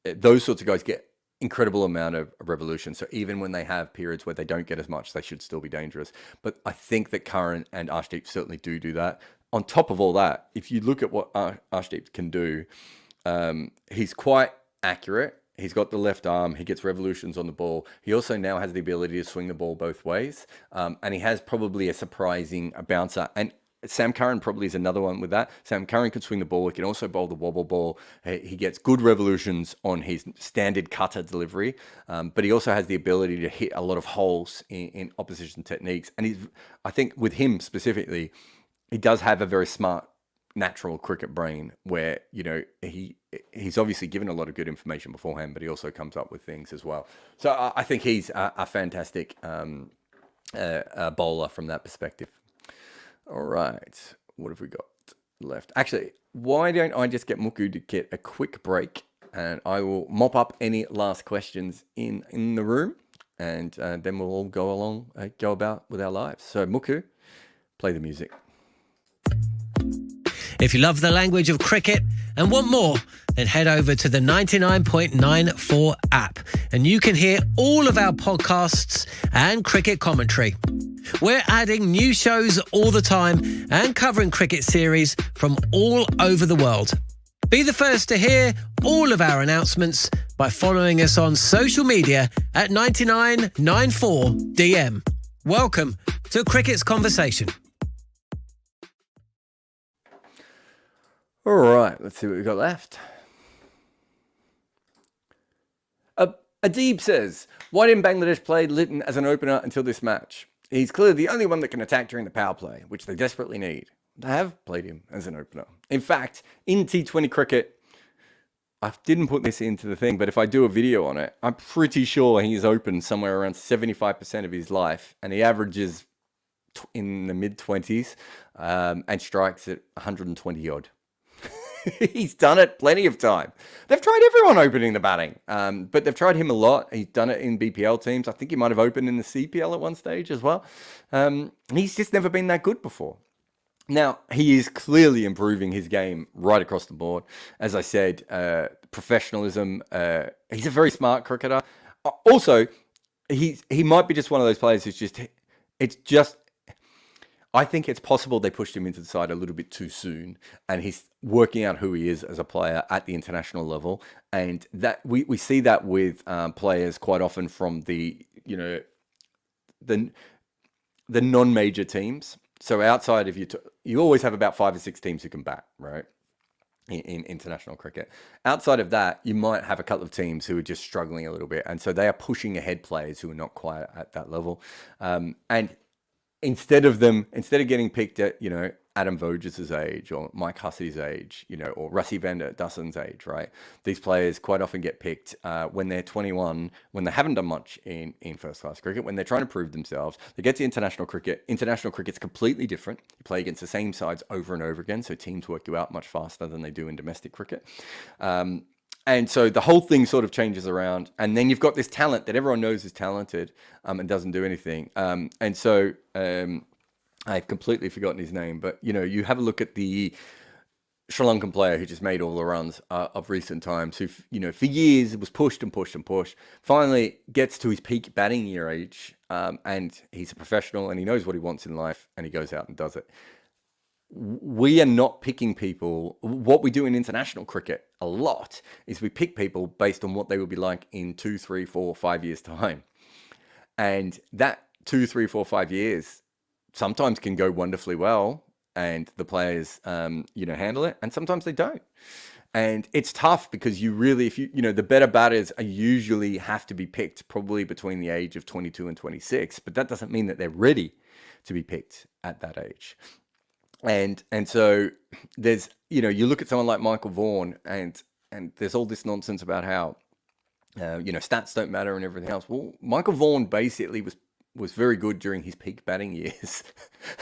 Those sorts of guys get incredible amount of revolution. So even when they have periods where they don't get as much, they should still be dangerous. But I think that Curran and Arshdeep certainly do that. On top of all that, if you look at what Arshdeep can do, he's quite accurate. He's got the left arm. He gets revolutions on the ball. He also now has the ability to swing the ball both ways. And he has probably a surprising bouncer. And Sam Curran probably is another one with that. Sam Curran can swing the ball. He can also bowl the wobble ball. He gets good revolutions on his standard cutter delivery, but he also has the ability to hit a lot of holes in opposition techniques. And I think with him specifically, he does have a very smart, natural cricket brain where, he's obviously given a lot of good information beforehand, but he also comes up with things as well. So I think he's a fantastic bowler from that perspective. All right, what have we got left? Actually, why don't I just get Muku to get a quick break, and I will mop up any last questions in the room, and then we'll all go about with our lives. So Muku, play the music. If you love the language of cricket and want more, then head over to the 99.94 app and you can hear all of our podcasts and cricket commentary. We're adding new shows all the time and covering cricket series from all over the world. Be the first to hear all of our announcements by following us on social media at 9994DM. Welcome to Cricket's Conversation. All right, let's see what we've got left. Adib says, why didn't Bangladesh play Litton as an opener until this match? He's clearly the only one that can attack during the power play, which they desperately need. They have played him as an opener. In fact, in T20 cricket, I didn't put this into the thing, but if I do a video on it, I'm pretty sure he's opened somewhere around 75% of his life, and he averages in the mid-20s and strikes at 120 odd. He's done it plenty of time. They've tried everyone opening the batting, but they've tried him a lot. He's done it in BPL teams. I think he might have opened in the CPL at one stage as well. He's just never been that good before. Now, he is clearly improving his game right across the board. As I said, professionalism. He's a very smart cricketer. Also, he might be just one of those players who's just, I think it's possible they pushed him into the side a little bit too soon, and he's working out who he is as a player at the international level. And that we see that with players quite often from the non-major teams. So outside of you always have about 5 or 6 teams who can bat, right? In international cricket. Outside of that, you might have a couple of teams who are just struggling a little bit, and so they are pushing ahead players who are not quite at that level. And instead of getting picked at, Adam Voges' age or Mike Hussey's age, or Rassie van der Dussen's age, right? These players quite often get picked when they're 21, when they haven't done much in first-class cricket, when they're trying to prove themselves. They get to international cricket. International cricket's completely different. You play against the same sides over and over again, so teams work you out much faster than they do in domestic cricket. And so the whole thing sort of changes around. And then you've got this talent that everyone knows is talented and doesn't do anything. And so I've completely forgotten his name. But, you have a look at the Sri Lankan player who just made all the runs of recent times, who, for years was pushed and pushed and pushed, finally gets to his peak batting year age. And he's a professional and he knows what he wants in life and he goes out and does it. We are not picking people. What we do in international cricket a lot is we pick people based on what they will be like in 2, 3, 4, 5 years' time. And that 2, 3, 4, 5 years sometimes can go wonderfully well and the players, handle it. And sometimes they don't. And it's tough because the better batters are usually have to be picked probably between the age of 22 and 26. But that doesn't mean that they're ready to be picked at that age. And so there's, you look at someone like Michael Vaughan and there's all this nonsense about how, stats don't matter and everything else. Well, Michael Vaughan basically was very good during his peak batting years.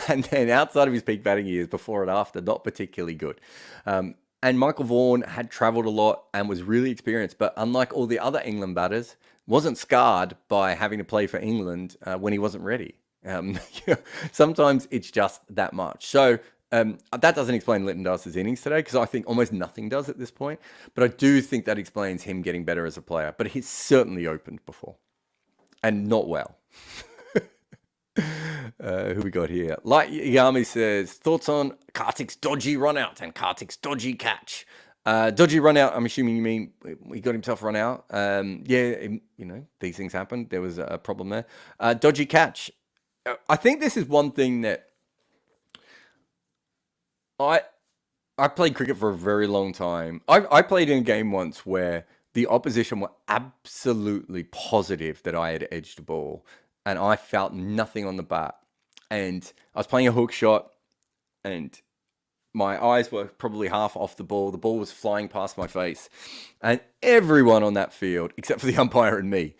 And then outside of his peak batting years, before and after, not particularly good. And Michael Vaughan had travelled a lot and was really experienced. But unlike all the other England batters, wasn't scarred by having to play for England when he wasn't ready. Sometimes it's just that much. So that doesn't explain Litton Dus's innings today, because I think almost nothing does at this point. But I do think that explains him getting better as a player. But he's certainly opened before, and not well. Who we got here? Light Yami says, thoughts on Kartik's dodgy run out and Kartik's dodgy catch? Dodgy run out, I'm assuming you mean he got himself run out. These things happen. There was a problem there. Dodgy catch. I think this is one thing that I played cricket for a very long time. I played in a game once where the opposition were absolutely positive that I had edged the ball, and I felt nothing on the bat. And I was playing a hook shot, and my eyes were probably half off the ball. The ball was flying past my face, and everyone on that field, except for the umpire and me,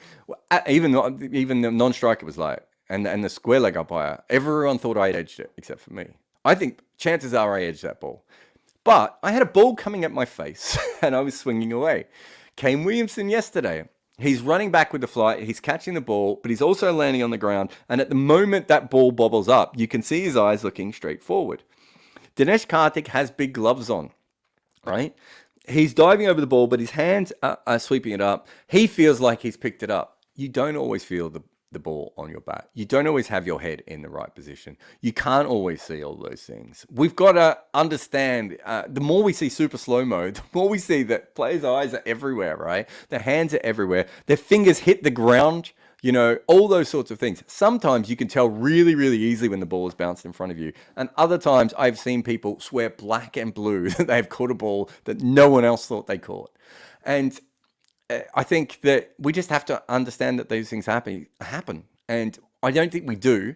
even the non-striker was like, and the square leg umpire, everyone thought I had edged it except for me. I think chances are I edged that ball. But I had a ball coming at my face and I was swinging away. Kane Williamson yesterday, he's running back with the flight, he's catching the ball, but he's also landing on the ground. And at the moment that ball bobbles up, you can see his eyes looking straight forward. Dinesh Karthik has big gloves on, right? he's diving over the ball, but his hands are sweeping it up. He feels like he's picked it up. You don't always feel the ball on your bat. You don't always have your head in the right position. You can't always see all those things. We've got to understand, the more we see super slow-mo, the more we see that players' eyes are everywhere, right? Their hands are everywhere. Their fingers hit the ground, you know, all those sorts of things. Sometimes you can tell really, really easily when the ball is bounced in front of you. And other times I've seen people swear black and blue that they've caught a ball that no one else thought they caught. And I think that we just have to understand that these things happen. And I don't think we do.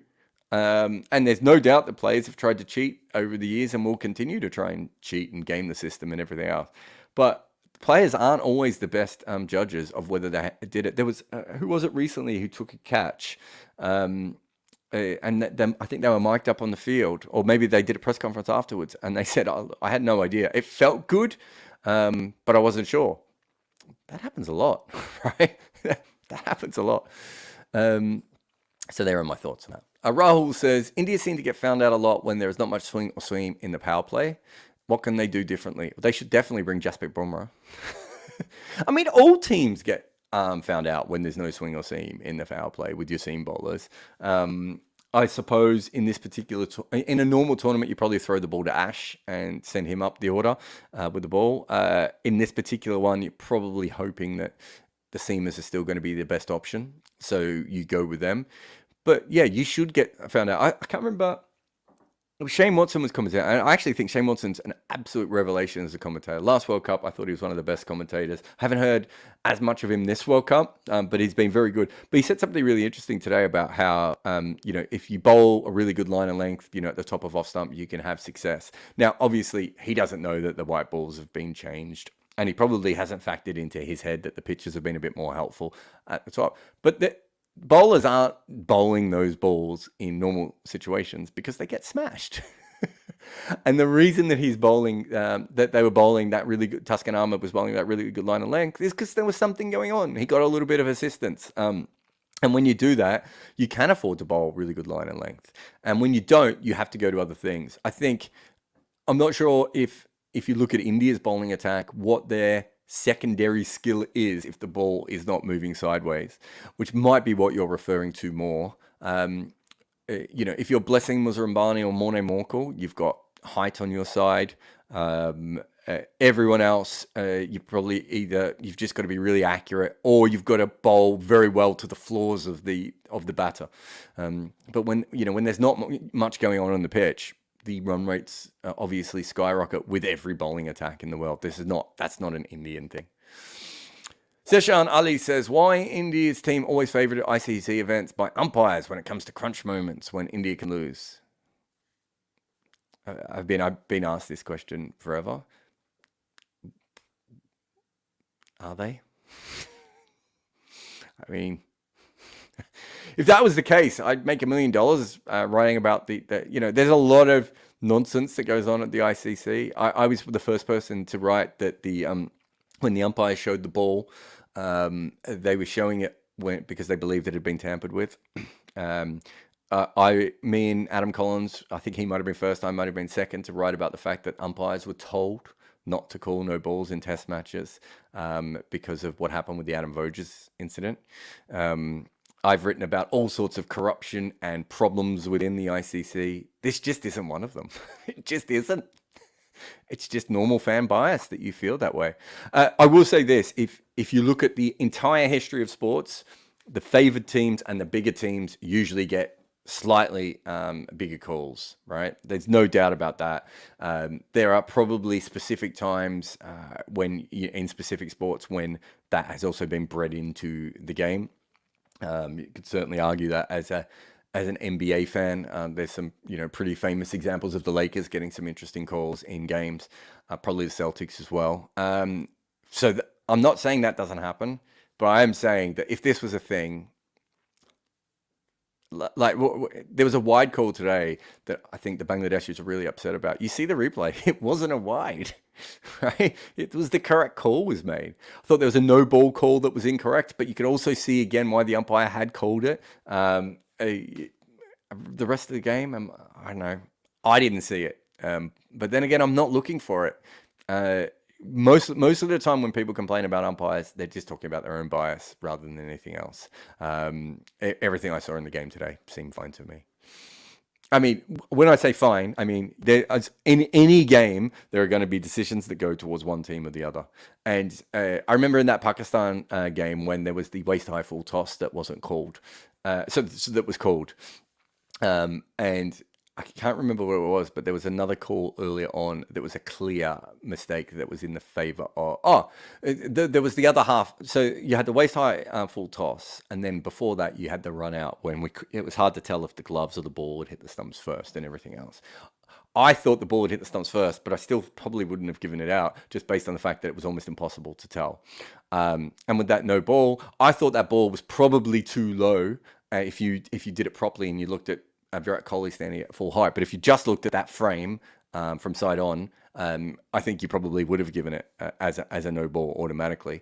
And there's no doubt that players have tried to cheat over the years and will continue to try and cheat and game the system and everything else. But players aren't always the best judges of whether they did it. There was, who was it recently who took a catch? And I think they were mic'd up on the field, or maybe they did a press conference afterwards, and they said, I had no idea. It felt good, but I wasn't sure. That happens a lot, right? That happens a lot. So there are my thoughts on that. Rahul says, India seem to get found out a lot when there is not much swing or seam in the power play. What can they do differently? They should definitely bring Jasprit Bumrah. I mean, all teams get found out when there's no swing or seam in the foul play with your seam bowlers. I suppose in this particular, in a normal tournament, you probably throw the ball to Ash and send him up the order with the ball. In this particular one, you're probably hoping that the seamers are still going to be the best option. So you go with them. But yeah, you should get found out. I can't remember. Shane Watson was commentating. And I actually think Shane Watson's an absolute revelation as a commentator. Last World Cup, I thought he was one of the best commentators. I haven't heard as much of him this World Cup, but he's been very good. But he said something really interesting today about how, you know, if you bowl a really good line of length, you know, at the top of off stump, you can have success. Now, obviously, he doesn't know that the white balls have been changed. And he probably hasn't factored into his head that the pitches have been a bit more helpful at the top. But bowlers aren't bowling those balls in normal situations because they get smashed. And the reason that he's bowling, that they were bowling that really good, Taskin Ahmed was bowling that really good line of length, is because there was something going on. He got a little bit of assistance. And when you do that, you can afford to bowl really good line of length. And when you don't, you have to go to other things. I'm not sure if you look at India's bowling attack, what their secondary skill is if the ball is not moving sideways, which might be what you're referring to more. You know, if you're blessing Muzarambani or Morne Morkel, you've got height on your side. Everyone else, you've just got to be really accurate, or you've got to bowl very well to the flaws of the batter. But when there's not much going on the pitch, the run rates obviously skyrocket with every bowling attack in the world. That's not an Indian thing. Seshan Ali says, why India's team always favoured ICC events by umpires when it comes to crunch moments when India can lose? I've been asked this question forever. Are they? I mean, if that was the case, I'd make $1 million writing about there's a lot of nonsense that goes on at the ICC. I was the first person to write that when the umpire showed the ball, they were showing it because they believed it had been tampered with. Me and Adam Collins, I think he might have been first, I might have been second to write about the fact that umpires were told not to call no balls in test matches because of what happened with the Adam Voges incident. I've written about all sorts of corruption and problems within the ICC. This just isn't one of them. It just isn't. It's just normal fan bias that you feel that way. I will say this, if you look at the entire history of sports, the favoured teams and the bigger teams usually get slightly bigger calls, right? There's no doubt about that. There are probably specific times in specific sports when that has also been bred into the game. You could certainly argue that as an NBA fan, there's some pretty famous examples of the Lakers getting some interesting calls in games, probably the Celtics as well. So I'm not saying that doesn't happen, but I am saying that if this was a thing, like there was a wide call today that I think the Bangladeshis are really upset about. You see the replay; it wasn't a wide, right? It was the correct call was made. I thought there was a no ball call that was incorrect, but you could also see again why the umpire had called it. The rest of the game, I don't know. I didn't see it, but then again, I'm not looking for it. most of the time when people complain about umpires, they're just talking about their own bias rather than anything else. Everything I saw in the game today seemed fine to me. I mean, when I say fine, I mean, in any game, there are going to be decisions that go towards one team or the other. And I remember in that Pakistan game when there was the waist-high full toss that wasn't called. So that was called. And I can't remember what it was, but there was another call earlier on that was a clear mistake that was in the favor of... there was the other half. So you had the waist-high full toss, and then before that, you had the run-out when it was hard to tell if the gloves or the ball would hit the stumps first and everything else. I thought the ball would hit the stumps first, but I still probably wouldn't have given it out just based on the fact that it was almost impossible to tell. And with that no ball, I thought that ball was probably too low if you did it properly and you looked at Virat Kohli standing at full height. But if you just looked at that frame from side on, I think you probably would have given it as a no ball automatically.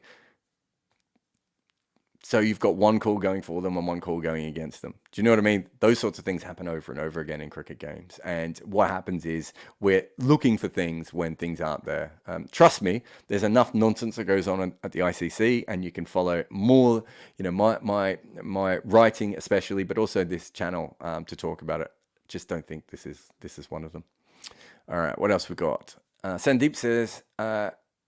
So you've got one call going for them and one call going against them. Do you know what I mean? Those sorts of things happen over and over again in cricket games. And what happens is we're looking for things when things aren't there. Trust me, there's enough nonsense that goes on at the ICC, and you can follow more, my writing especially, but also this channel to talk about it. Just don't think this is one of them. All right, what else we got? Sandeep says,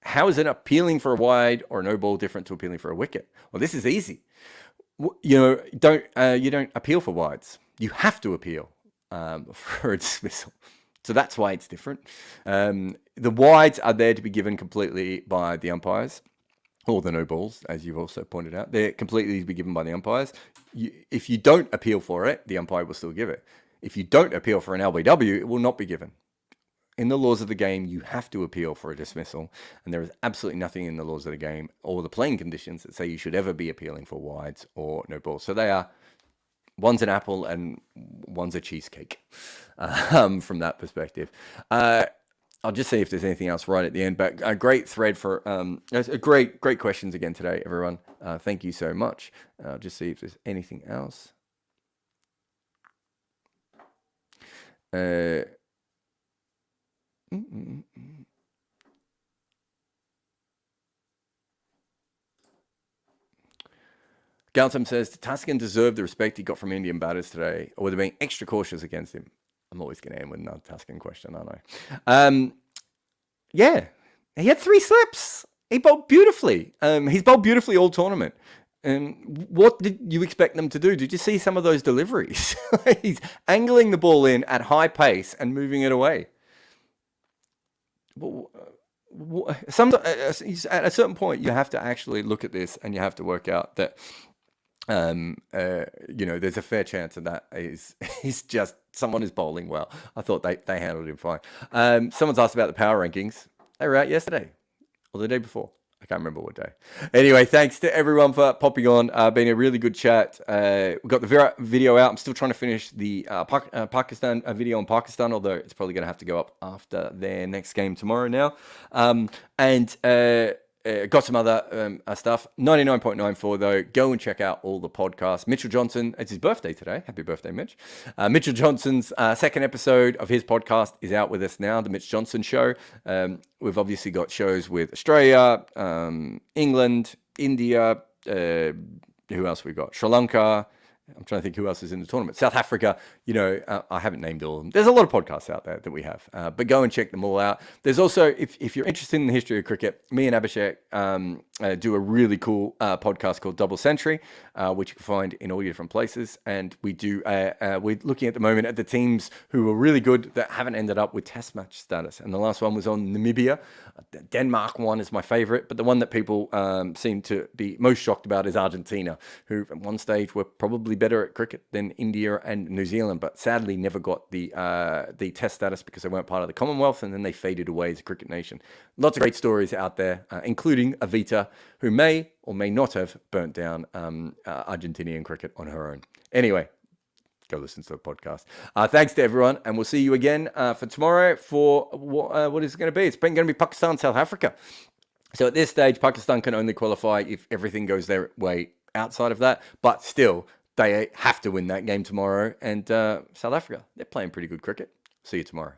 how is it appealing for a wide or a no ball different to appealing for a wicket? Well, this is easy. You don't appeal for wides. You have to appeal for a dismissal. So that's why it's different. The wides are there to be given completely by the umpires, or the no balls, as you've also pointed out. They're completely to be given by the umpires. If you don't appeal for it, the umpire will still give it. If you don't appeal for an LBW, it will not be given. In the laws of the game, you have to appeal for a dismissal, and there is absolutely nothing in the laws of the game or the playing conditions that say you should ever be appealing for wides or no balls. So they are, one's an apple and one's a cheesecake from that perspective. I'll just see if there's anything else right at the end, but a great thread for, great questions again today, everyone. Thank you so much. I'll just see if there's anything else. Gautam says, Taskin deserved the respect he got from Indian batters today, or were they being extra cautious against him? I'm always going to end with another Taskin question, aren't I? Yeah, he had 3 slips. He bowled beautifully. He's bowled beautifully all tournament. And what did you expect them to do? Did you see some of those deliveries? He's angling the ball in at high pace and moving it away. At a certain point, you have to actually look at this and you have to work out that, there's a fair chance of that is just someone is bowling well. I thought they handled him fine. Someone's asked about the power rankings. They were out yesterday or the day before. I can't remember what day. Anyway, thanks to everyone for popping on. Been a really good chat. We got the Virat video out. I'm still trying to finish the Pakistan video on Pakistan, although it's probably going to have to go up after their next game tomorrow now. Got some other stuff. 99.94 though. Go and check out all the podcasts. Mitchell Johnson, it's his birthday today. Happy birthday, Mitch. Mitchell Johnson's second episode of his podcast is out with us now, The Mitch Johnson Show. We've obviously got shows with Australia, England, India, who else we've got? Sri Lanka. I'm trying to think who else is in the tournament. South Africa, I haven't named all of them. There's a lot of podcasts out there that we have, but go and check them all out. There's also, if you're interested in the history of cricket, me and Abhishek do a really cool podcast called Double Century, which you can find in all your different places. And we do, we're looking at the moment at the teams who were really good that haven't ended up with test match status. And the last one was on Namibia. Denmark one is my favorite, but the one that people seem to be most shocked about is Argentina, who at one stage were probably better at cricket than India and New Zealand, but sadly never got the test status because they weren't part of the Commonwealth, and then they faded away as a cricket nation. Lots of great stories out there, including Avita, who may or may not have burnt down Argentinian cricket on her own. Anyway, go listen to the podcast. Thanks to everyone, and we'll see you again for tomorrow for what is it going to be? It's going to be Pakistan, South Africa. So at this stage, Pakistan can only qualify if everything goes their way outside of that, but still, they have to win that game tomorrow. And South Africa, they're playing pretty good cricket. See you tomorrow.